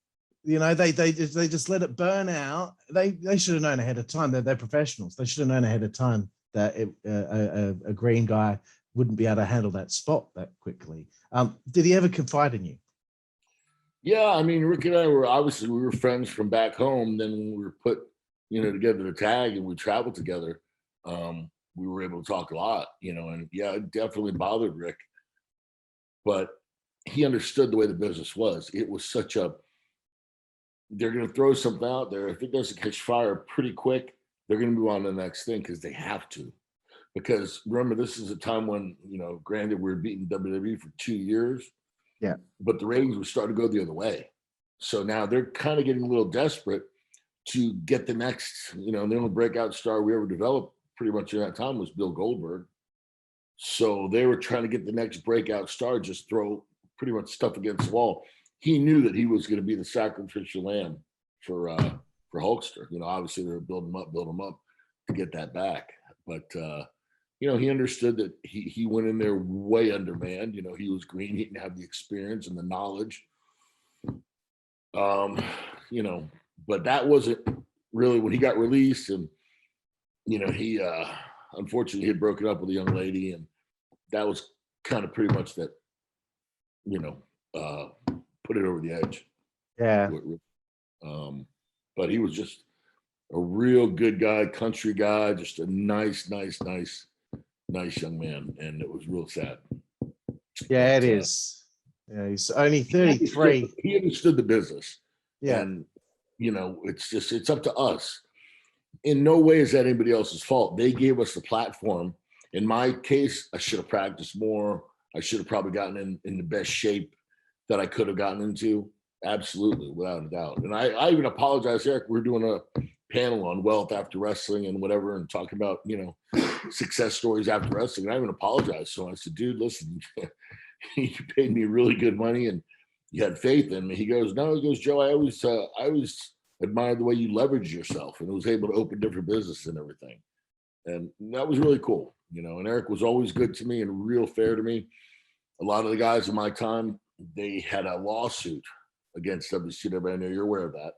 They just let it burn out. They should have known ahead of time. They're professionals. They should have known ahead of time that a green guy wouldn't be able to handle that spot that quickly. Did he ever confide in you? Yeah, I mean, Rick and I we were friends from back home. Then when we were put, together to tag and we traveled together, we were able to talk a lot, and yeah, it definitely bothered Rick. But he understood the way the business was. It was they're going to throw something out there. If it doesn't catch fire pretty quick, they're going to move on to the next thing because they have to. Because remember, this is a time when, granted, we were beating WWE for 2 years. Yeah. But the ratings were starting to go the other way. So now they're kind of getting a little desperate to get the next, the only breakout star we ever developed pretty much in that time was Bill Goldberg. So they were trying to get the next breakout star, just throw pretty much stuff against the wall. He knew that he was going to be the sacrificial lamb for Hulkster. Obviously they were building him up to get that back. But he understood that he went in there way undermanned. He was green. He didn't have the experience and the knowledge. But that wasn't really when he got released. And, he unfortunately had broken up with a young lady. And that was kind of pretty much that, put it over the edge. Yeah. But he was just a real good guy, country guy, just a nice young man, and it was real sad. Yeah, it is. Yeah, he's only 33. He understood the business. Yeah. And, it's up to us. In no way is that anybody else's fault. They gave us the platform. In my case, I should have practiced more. I should have probably gotten in the best shape that I could have gotten into. Absolutely, without a doubt. And I even apologize, Eric. We're doing a panel on wealth after wrestling and whatever, and talking about, success stories after wrestling. And I even apologized. So I said, dude, listen, you paid me really good money and you had faith in me. He goes, no, Joe, I always admired the way you leveraged yourself and was able to open different businesses and everything. And that was really cool, and Eric was always good to me and real fair to me. A lot of the guys in my time, they had a lawsuit against WCW. I know you're aware of that.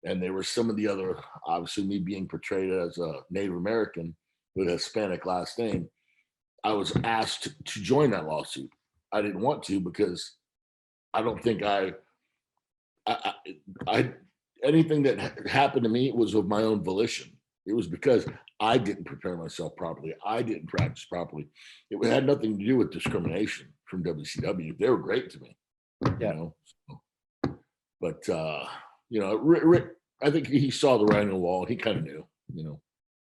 And there were some of the other, obviously me being portrayed as a Native American with a Hispanic last name, I was asked to join that lawsuit. I didn't want to because I don't think I anything that happened to me was of my own volition. It was because I didn't prepare myself properly. I didn't practice properly. It had nothing to do with discrimination from WCW. They were great to me, But Rick, I think he saw the writing on the wall. He kind of knew,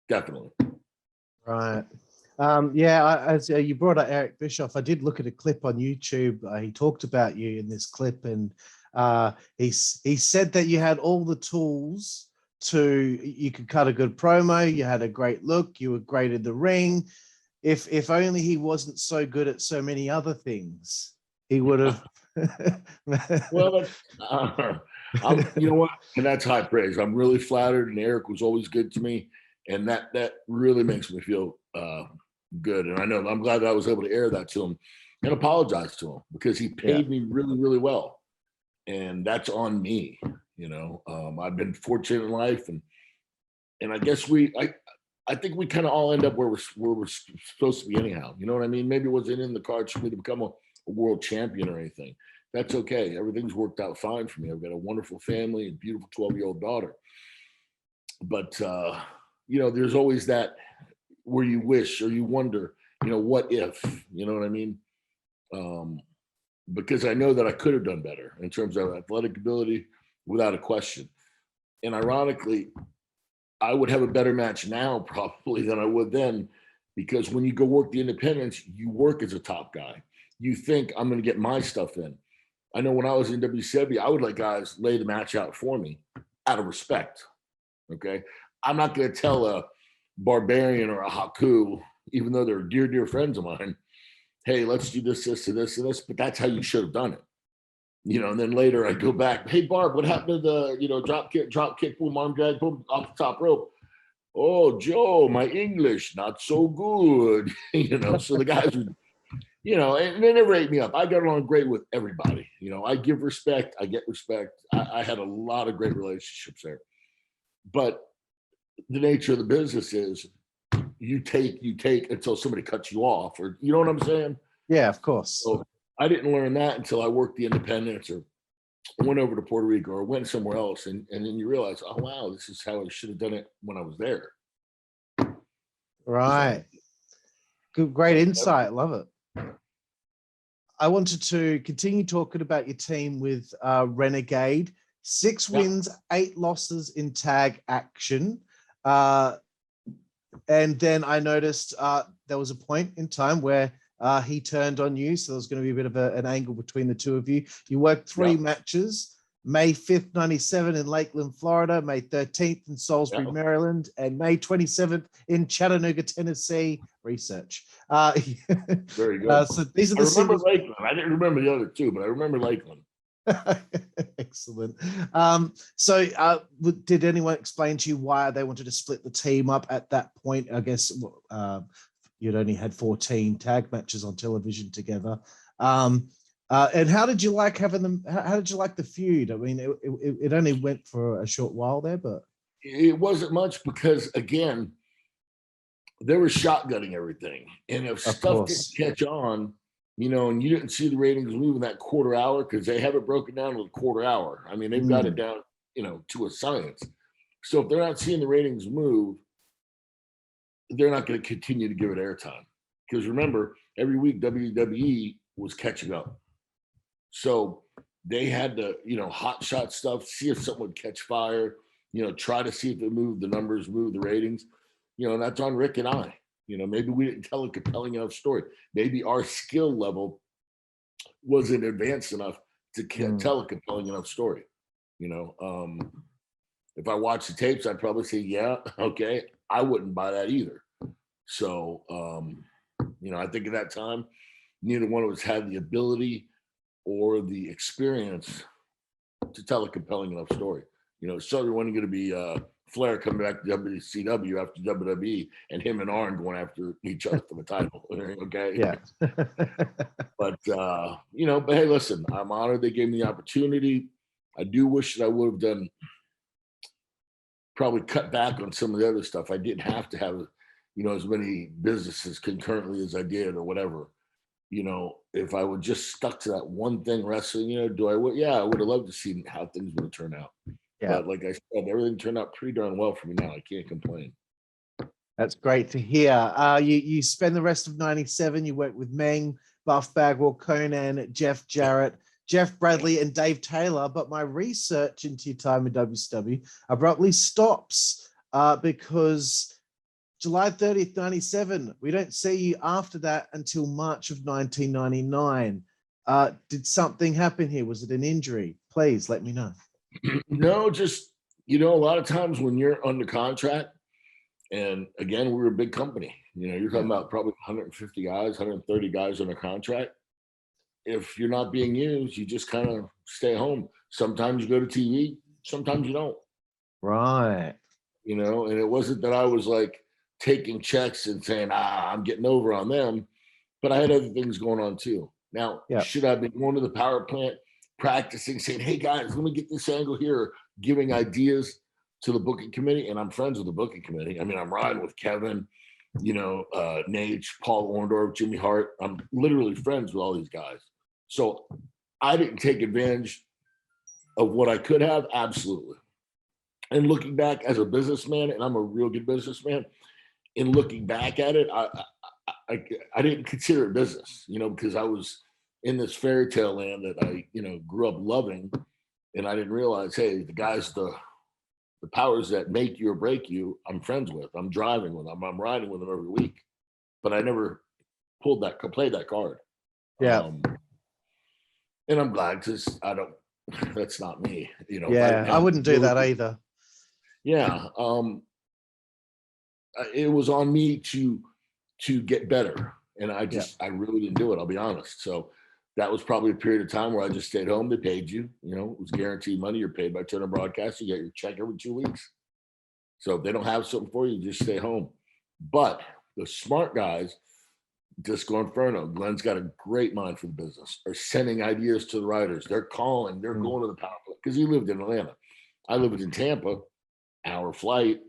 definitely. Right. As you brought up Eric Bischoff, I did look at a clip on YouTube. He talked about you in this clip, and he said that you had all the tools you could cut a good promo. You had a great look. You were great in the ring. If only he wasn't so good at so many other things, he would have. Well, you know what? And that's high praise. I'm really flattered, and Eric was always good to me, and that really makes me feel good. And I'm glad that I was able to air that to him and apologize to him because he paid me really, really well, and that's on me. I've been fortunate in life, and I guess I think we kind of all end up where we're supposed to be anyhow. You know what I mean? Maybe it wasn't in the cards for me to become a a world champion or anything. That's okay. Everything's worked out fine for me. I've got a wonderful family and beautiful 12-year-old daughter. But, there's always that where you wish or you wonder, what if, you know what I mean? Because I know that I could have done better in terms of athletic ability, without a question. And ironically, I would have a better match now probably than I would then, because when you go work the independents, you work as a top guy. You think, I'm going to get my stuff in. I know when I was in WCW, I would let guys lay the match out for me out of respect. Okay. I'm not going to tell a Barbarian or a Haku, even though they're dear, dear friends of mine, hey, let's do this, this, and this, and this. But that's how you should have done it. And then later I go back, hey, Barb, what happened to the, drop kick, boom, arm drag, boom, off the top rope? Oh, Joe, my English, not so good. So the guys would, and they never ate me up. I got along great with everybody. I give respect. I get respect. I had a lot of great relationships there. But the nature of the business is you take until somebody cuts you off, or you know what I'm saying? Yeah, of course. So I didn't learn that until I worked the independents or went over to Puerto Rico or went somewhere else. And then you realize, oh, wow, this is how I should have done it when I was there. Right. Good, great insight. Love it. I wanted to continue talking about your team with Renegade. 6 wins, 8 losses in tag action. And then I noticed there was a point in time where he turned on you. So there was going to be a bit of an angle between the two of you. You worked 3 matches, May 5th, 97 in Lakeland, Florida, May 13th in Salisbury, Maryland, and May 27th in Chattanooga, Tennessee. Research. Very good. So these are I remember Lakeland. I didn't remember the other 2, but I remember Lakeland. Excellent. So did anyone explain to you why they wanted to split the team up at that point? I guess you'd only had 14 tag matches on television together. And how did you like having them? How did you like the feud? I mean, it only went for a short while there, but it wasn't much because, again, they were shotgunning everything. And if stuff didn't catch on, and you didn't see the ratings move in that quarter hour, because they have it broken down to a quarter hour. I mean, they've got it down, to a science. So if they're not seeing the ratings move, they're not going to continue to give it airtime. Because remember, every week WWE was catching up. So they had to, hot shot stuff, see if something would catch fire, try to see if it moved, the numbers moved, the ratings, and that's on Rick and I. Maybe we didn't tell a compelling enough story. Maybe our skill level wasn't advanced enough to tell a compelling enough story. If I watched the tapes, I'd probably say, yeah, okay. I wouldn't buy that either. So, I think at that time, neither one of us had the ability or the experience to tell a compelling enough story. So everyone going to be Flair coming back to WCW after WWE and him and Arn going after each other for the title. Okay. Yeah. But hey, listen, I'm honored they gave me the opportunity. I do wish that I would have done, probably cut back on some of the other stuff. I didn't have to have, as many businesses concurrently as I did or whatever. If I would just stuck to that one thing, wrestling, I would have loved to see how things would have turned out. Yeah. But like I said, everything turned out pretty darn well for me now. I can't complain. That's great to hear. You spend the rest of 97, you work with Meng, Buff Bagwell, Conan, Jeff Jarrett, Jeff Bradley, and Dave Taylor. But my research into your time in WCW abruptly stops because July 30th, 97, we don't see you after that until March of 1999. Did something happen here? Was it an injury? Please let me know. No, just, a lot of times when you're under contract, and again, we were a big company, you're talking about probably 150 guys, 130 guys under contract. If you're not being used, you just kind of stay home. Sometimes you go to TV, sometimes you don't. Right. And it wasn't that I was like taking checks and saying, I'm getting over on them, but I had other things going on too. Now, should I have been going to the power plant, practicing, saying, hey guys, let me get this angle here, giving ideas to the booking committee? And I'm friends with the booking committee. I mean, I'm riding with Kevin, Nate, Paul Orndorff, Jimmy Hart. I'm literally friends with all these guys. So I didn't take advantage of what I could have, absolutely. And looking back as a businessman, and I'm a real good businessman, in looking back at it, I didn't consider it business, because I was in this fairy tale land that I, grew up loving, and I didn't realize, hey, the guys, the powers that make you or break you, I'm friends with, I'm driving with them, I'm riding with them every week, but I never played that card. Yeah. And I'm glad, because that's not me, Yeah, I wouldn't do that either. Yeah. It was on me to get better. And I really didn't do it. I'll be honest. So that was probably a period of time where I just stayed home. They paid you, it was guaranteed money. You're paid by Turner Broadcast. You get your check every 2 weeks. So if they don't have something for you, just stay home. But the smart guys, Disco Inferno, Glenn's got a great mind for the business, are sending ideas to the writers. They're calling, they're going to the power play, because he lived in Atlanta. I lived in Tampa, hour flight,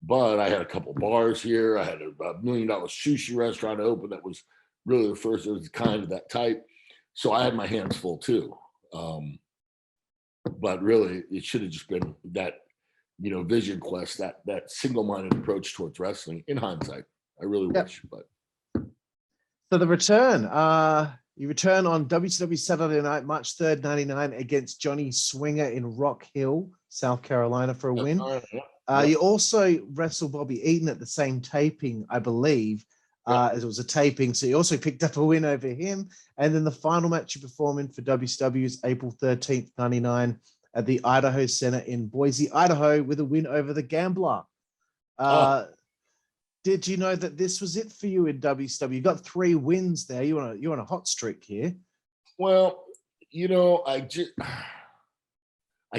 but I had a couple bars here. I had a $1 million sushi restaurant open that was really the first of its kind of that type. So I had my hands full too. But really, it should have just been that, vision quest, that single-minded approach towards wrestling. In hindsight, I really wish. But so the return, you return on WCW Saturday Night, March 3rd, 99, against Johnny Swinger in Rock Hill, South Carolina, for a win. You also wrestled Bobby Eaton at the same taping, I believe, as it was a taping. So you also picked up a win over him. And then the final match you performed in for WCW is April 13th, 99, at the Idaho Center in Boise, Idaho, with a win over the Gambler. Did you know that this was it for you in WCW? You got 3 wins there. You're on a hot streak here. Well, I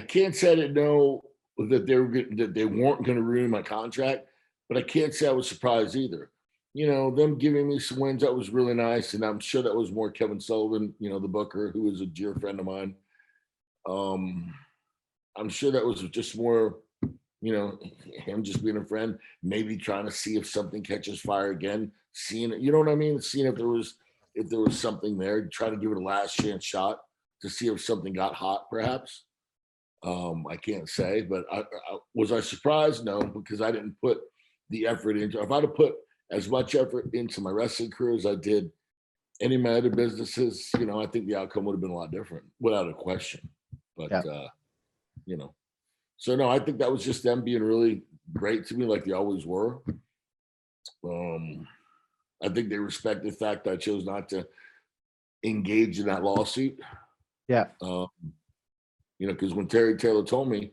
can't say I didn't know that they weren't going to ruin my contract, but I can't say I was surprised either. Them giving me some wins, that was really nice, and I'm sure that was more Kevin Sullivan, the booker, who is a dear friend of mine. I'm sure that was just more, him just being a friend, maybe trying to see if something catches fire again, seeing it, you know what I mean? Seeing if there was something there, try to give it a last chance shot to see if something got hot, perhaps. I can't say, but was I surprised? No, because I didn't put the effort into. If I'd have put as much effort into my wrestling career as I did any of my other businesses, I think the outcome would have been a lot different, without a question. But so no, I think that was just them being really great to me, like they always were. I think they respect the fact that I chose not to engage in that lawsuit. Yeah. Because when Terry Taylor told me,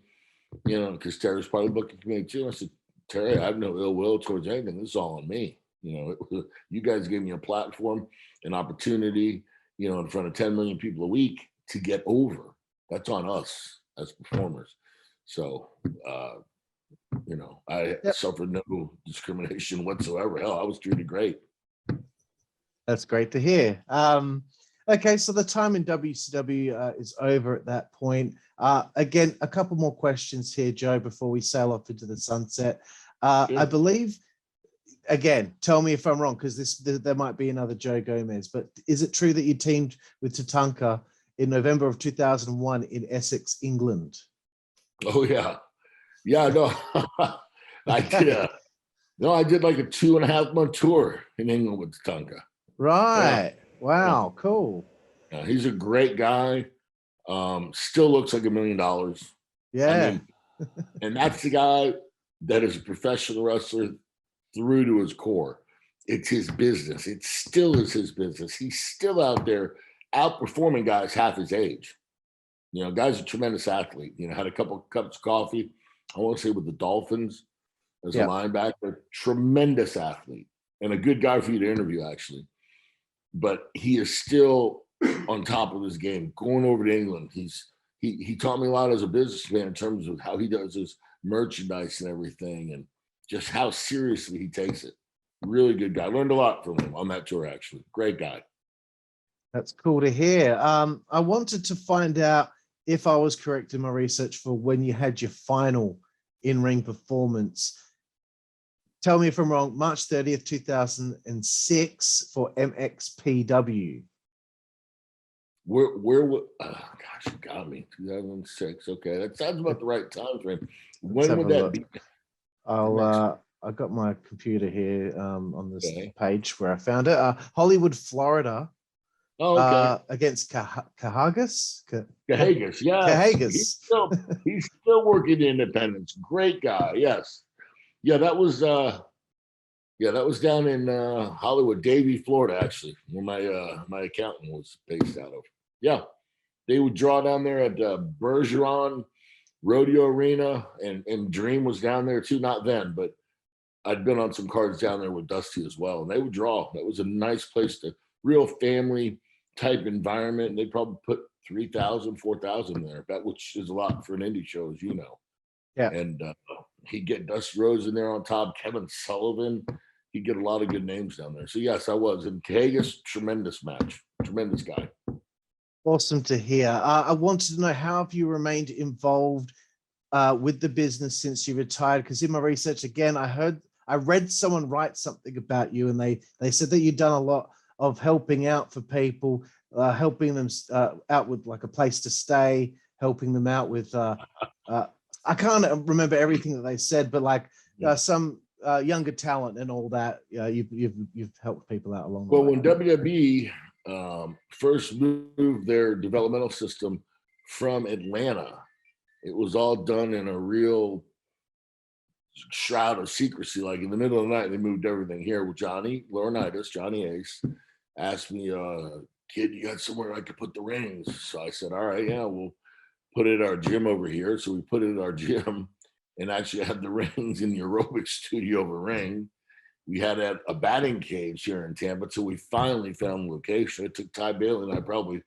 because Terry's probably booking me too, I said, Terry, I have no ill will towards anything. This is all on me. You guys gave me a platform, an opportunity, in front of 10 million people a week to get over. That's on us as performers. So, I suffered no discrimination whatsoever. Hell, I was treated great. That's great to hear. Okay, so the time in WCW is over at that point. Again, a couple more questions here, Joe, before we sail off into the sunset. I believe, again, tell me if I'm wrong, because there might be another Joe Gomez, but is it true that you teamed with Tatanka in November of 2001 in Essex, England? Oh, yeah. Yeah, no, I did. I did like a 2.5 month tour in England with Tatanka. Right. Yeah. Wow. Yeah. Cool. Yeah, he's a great guy. Still looks like $1 million. Yeah. And that's the guy that is a professional wrestler through to his core. It's his business. It still is his business. He's still out there outperforming guys half his age. Guy's a tremendous athlete. Had a couple of cups of coffee, I want to say with the Dolphins as a linebacker. Tremendous athlete and a good guy for you to interview, actually. But he is still on top of his game. Going over to England, he taught me a lot as a businessman in terms of how he does his merchandise and everything, and just how seriously he takes it. Really good guy. Learned a lot from him on that tour, actually. Great guy. That's cool to hear. I wanted to find out if I was correct in my research for when you had your final in-ring performance. Tell me if I'm wrong. March 30th, 2006 for MXPW. gosh, you got me. 2006. Okay, that sounds about the right time frame. When would that be? I got my computer here on this page where I found it. Hollywood, Florida. Oh, okay. Against Cahagas. Cahagas, yes. He's still working independence. Great guy. Yes. Yeah, that was down in Hollywood, Davie, Florida, actually, where my accountant was based out of. Yeah. They would draw down there at Bergeron Rodeo Arena, and Dream was down there too. Not then, but I'd been on some cards down there with Dusty as well, and they would draw. That was a nice place real family type environment. And they'd probably put 3,000, 4,000 there, which is a lot for an indie show, as you know. Yeah. And he'd get Dusty Rhodes in there on top, Kevin Sullivan. He'd get a lot of good names down there. So yes, I was. And Cahagas, tremendous match, tremendous guy. Awesome to hear. I wanted to know, how have you remained involved with the business since you retired? Because in my research, again, I read someone write something about you, and they said that you've done a lot of helping out for people, helping them out with like a place to stay, helping them out with, I can't remember everything that they said, but like some younger talent and all that. You've helped people out along the way. Well, when WWE first moved their developmental system from Atlanta, it was all done in a real shroud of secrecy. Like in the middle of the night, they moved everything here with Johnny Laurinaitis, Johnny Ace, asked me, kid, you got somewhere I could put the rings? So I said, all right, yeah, we'll put it at our gym over here. So we put it at our gym and actually had the rings in the aerobics studio of a ring. We had a batting cage here in Tampa until we finally found the location. It took Ty Bailey and I probably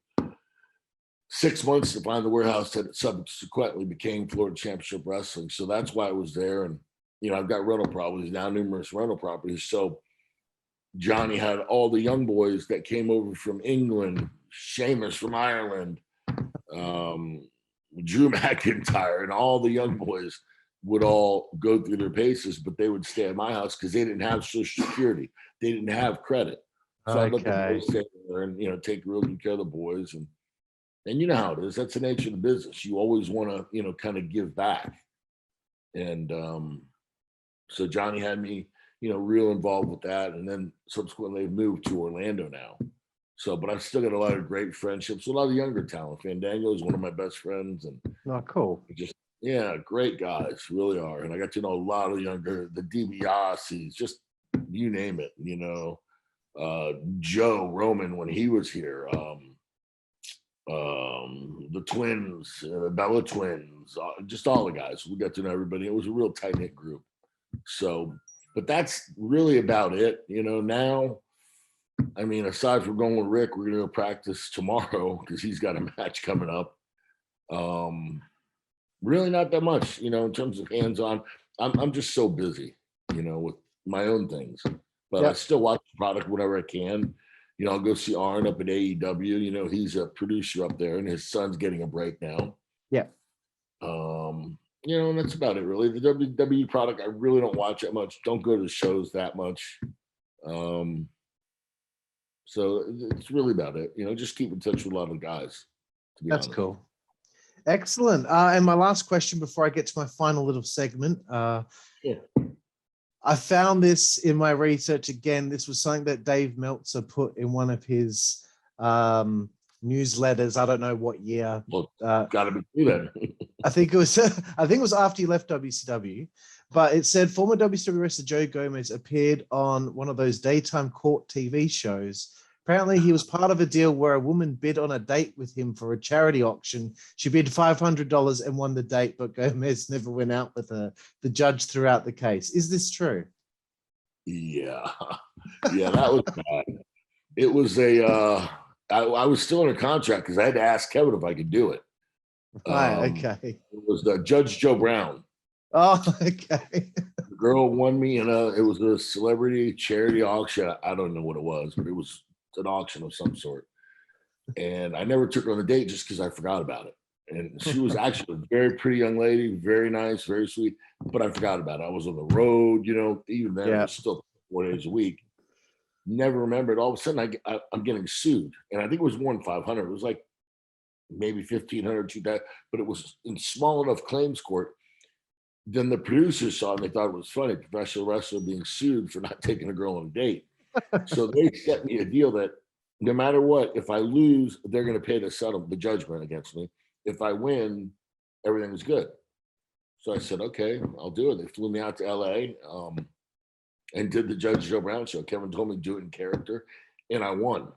6 months to find the warehouse that subsequently became Florida Championship Wrestling. So that's why I was there. And, I've got rental properties now, numerous rental properties. So Johnny had all the young boys that came over from England, Sheamus from Ireland, Drew McIntyre, and all the young boys would all go through their paces, but they would stay at my house because they didn't have Social Security. They didn't have credit. So I'd let the boys stay there and take real good care of the boys. And you know how it is. That's the nature of the business. You always want to, kind of give back. And so Johnny had me, real involved with that. And then subsequently moved to Orlando now. So, but I've still got a lot of great friendships with a lot of younger talent. Fandango is one of my best friends. And cool. Yeah, great guys, really are. And I got to know a lot of the DiBiase's, just you name it, Joe Roman when he was here, the twins, the Bella twins, just all the guys. We got to know everybody. It was a real tight-knit group. So, but that's really about it. Now, I mean, aside from going with Rick, we're going to go practice tomorrow because he's got a match coming up. Really not that much, in terms of hands-on. I'm just so busy, with my own things. But I still watch the product whenever I can. I'll go see Arn up at AEW. He's a producer up there, and his son's getting a break now. Yeah. And that's about it, really. The WWE product, I really don't watch that much. Don't go to the shows that much. So it's really about it. Just keep in touch with a lot of guys. That's honest. Cool. Excellent. And my last question before I get to my final little segment. I found this in my research again. This was something that Dave Meltzer put in one of his newsletters. I don't know what year. Well, gotta be true then. I think it was after he left WCW, but it said former WCW wrestler Joe Gomez appeared on one of those daytime court TV shows. Apparently, he was part of a deal where a woman bid on a date with him for a charity auction. She bid $500 and won the date, but Gomez never went out with her. The judge threw out the case. Is this true? Yeah, that was bad. It was I was still under contract because I had to ask Kevin if I could do it. Okay. It was Judge Joe Brown. Oh, okay. The girl won me, and it was a celebrity charity auction. I don't know what it was, but it was an auction of some sort. And I never took her on the date just because I forgot about it. And she was actually a very pretty young lady, very nice, very sweet, but I forgot about it. I was on the road, even then, it was still 4 days a week. Never remembered. All of a sudden, I'm getting sued. And I think it was more than 500. It was like maybe 1,500, 2,000, but it was in small enough claims court. Then the producers saw it and they thought it was funny, professional wrestler being sued for not taking a girl on a date. So they set me a deal that no matter what, if I lose, they're going to pay the judgment against me. If I win, everything is good. So I said, okay, I'll do it. They flew me out to LA and did the Judge Joe Brown show. Kevin told me to do it in character, and I won.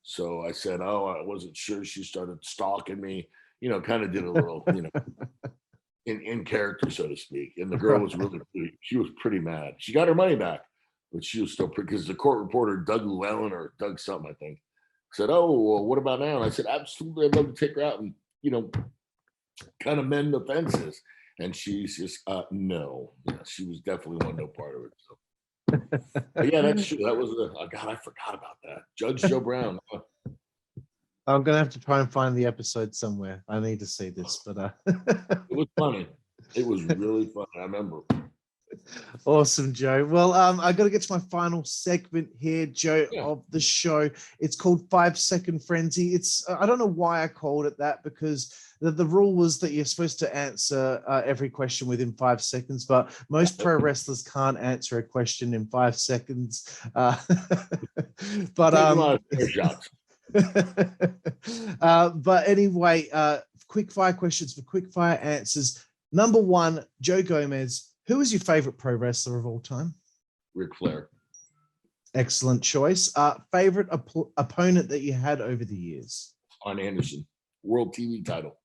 So I said, oh, I wasn't sure. She started stalking me, kind of did a little, in character, so to speak. And the girl was she was pretty mad. She got her money back, but she was still because the court reporter, Doug Llewellyn or Doug something, I think, said, oh, well, what about now? And I said, absolutely. I'd love to take her out and, kind of mend the fences. And she's just, no. Yeah, she was definitely no part of it. So. But yeah, that's true. That was God, I forgot about that. Judge Joe Brown. I'm going to have to try and find the episode somewhere. I need to see this, but it was funny. It was really funny. I remember. Awesome, Joe. Well, I got to get to my final segment here, Joe, of the show. It's called 5 Second Frenzy. It's I don't know why I called it that, because the rule was that you're supposed to answer every question within 5 seconds, but most pro wrestlers can't answer a question in 5 seconds. But but anyway, quick fire questions for quick fire answers. Number 1, Joe Gomez. Who is your favorite pro wrestler of all time? Ric Flair. Excellent choice. Favorite opponent that you had over the years? Arn Anderson, World TV title.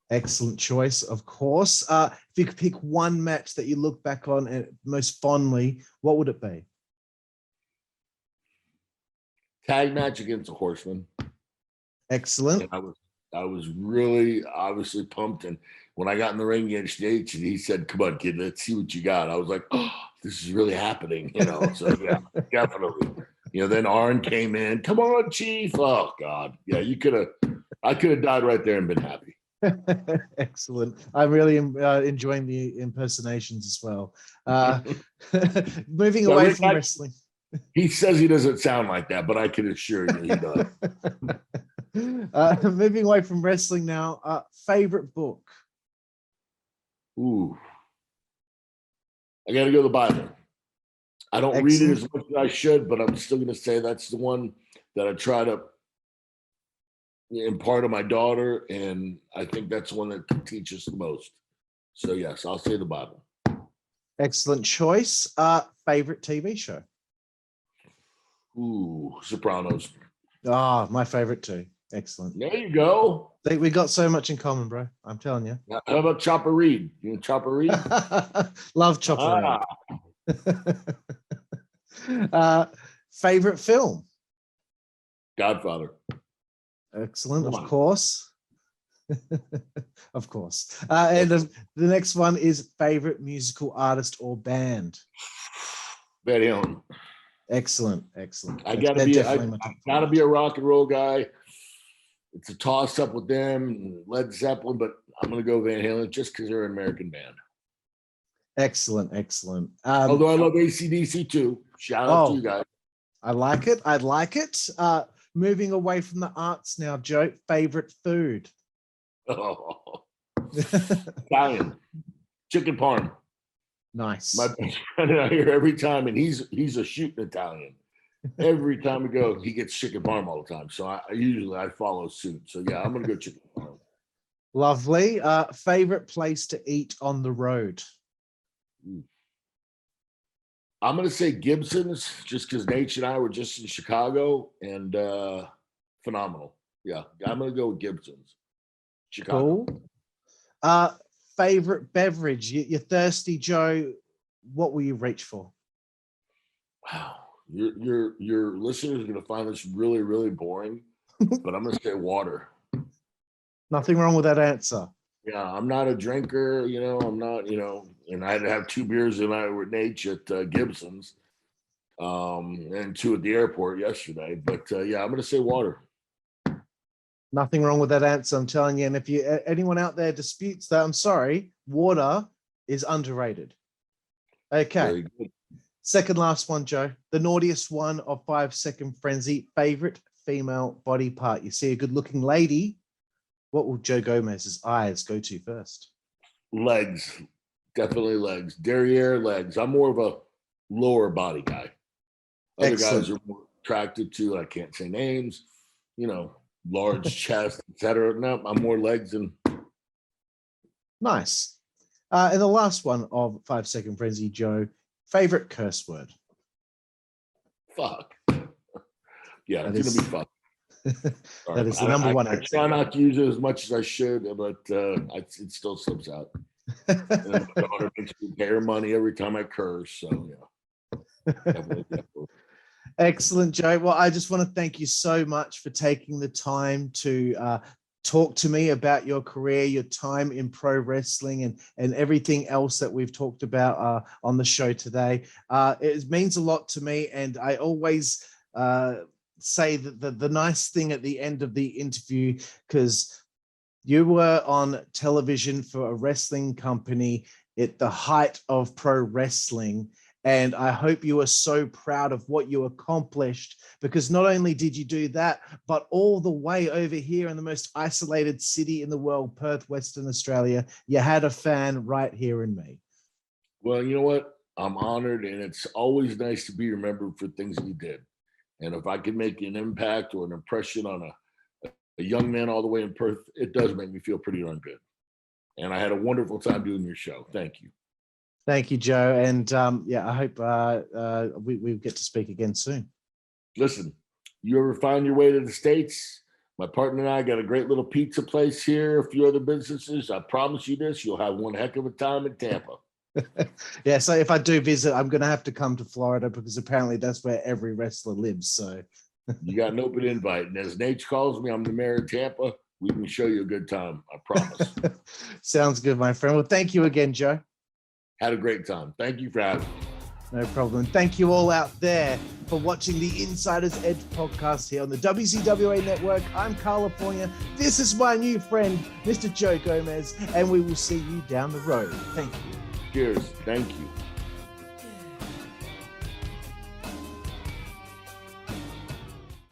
Excellent choice, of course. If you could pick one match that you look back on most fondly, what would it be? Tag match against the Horsemen. Excellent. And I was really obviously pumped, and when I got in the ring against H, and he said, "Come on, kid, let's see what you got," I was like, "Oh, this is really happening," So yeah, definitely. Then Arn came in. Come on, Chief. Oh God, yeah, I could have died right there and been happy. Excellent. I'm really enjoying the impersonations as well. Moving away from wrestling. He says he doesn't sound like that, but I can assure you he does. Moving away from wrestling now. Favorite book? Ooh. I got to go to the Bible. I don't read it as much as I should, but I'm still going to say that's the one that I try to impart on my daughter, and I think that's the one that can teach us the most. So yes, I'll say the Bible. Excellent choice. Favorite TV show? Ooh, Sopranos. My favorite too. Excellent. There you go. We got so much in common, bro. I'm telling you. How about Chopper Reed? You know Chopper Reed? Love Chopper Reed. Favorite film? Godfather. Excellent, of course. Of course. And the next one is favorite musical artist or band? Betty Hillman. Excellent. I gotta be a rock and roll guy. It's a toss up with them, Led Zeppelin, but I'm gonna go Van Halen just because they're an American band. Excellent. Although I love AC/DC too. Shout out to you guys. I like it. Moving away from the arts now, Joe. Favorite food? Italian. Chicken parm. Nice. My best friend and I hear every time, and he's a shooting Italian. Every time we go, he gets chicken parm all the time. So I usually follow suit. So yeah, I'm gonna go chicken parm. Lovely. Favorite place to eat on the road? I'm gonna say Gibson's, just because Nate and I were just in Chicago, and phenomenal. Yeah, I'm gonna go with Gibson's. Chicago. Cool. Favorite beverage? You're thirsty, Joe. What will you reach for? Wow, your listeners are gonna find this really, really boring, but I'm gonna say water. Nothing wrong with that answer. Yeah, I'm not a drinker, I'm not, and I had to have 2 beers and I with Nate at Gibson's, and 2 at the airport yesterday. But yeah, I'm gonna say water. Nothing wrong with that answer, I'm telling you. And if anyone out there disputes that, I'm sorry, water is underrated. Okay. Second last one, Joe. The naughtiest one of 5 Second Frenzy. Favorite female body part? You see a good-looking lady. what will Joe Gomez's eyes go to first? Legs, definitely legs. Derriere legs. I'm more of a lower body guy. Other Excellent. guys are more attracted to, I can't say names, large chest, etc. No, I'm more legs and. Nice. And the last one of 5 Second Frenzy, Joe, favorite curse word? Fuck. Yeah, That it's is- going to be fuck. That is the number one I answer. try not to use it as much as I should, but it still slips out. And my daughter makes me pay her money every time I curse. So, yeah. Definitely. Excellent, Joe. Well, I just want to thank you so much for taking the time to talk to me about your career, your time in pro wrestling, and everything else that we've talked about on the show today. It means a lot to me, and I always say that the nice thing at the end of the interview, because you were on television for a wrestling company at the height of pro wrestling. And I hope you are so proud of what you accomplished, because not only did you do that, but all the way over here in the most isolated city in the world, Perth, Western Australia, you had a fan right here in me. Well, you know what? I'm honored, and it's always nice to be remembered for things you did. And if I can make an impact or an impression on a young man all the way in Perth, it does make me feel pretty darn good. And I had a wonderful time doing your show. Thank you. Thank you, Joe. And I hope we get to speak again soon. Listen, you ever find your way to the States? My partner and I got a great little pizza place here, a few other businesses. I promise you this, you'll have one heck of a time in Tampa. Yeah, so if I do visit, I'm going to have to come to Florida, because apparently that's where every wrestler lives. So you got an open invite. And as Nate calls me, I'm the mayor of Tampa. We can show you a good time. I promise. Sounds good, my friend. Well, thank you again, Joe. Had a great time. Thank you for having me. No problem. Thank you all out there for watching the Insider's Edge podcast here on the WCWA Network. I'm California. This is my new friend, Mr. Joe Gomez, and we will see you down the road. Thank you. Cheers. Thank you.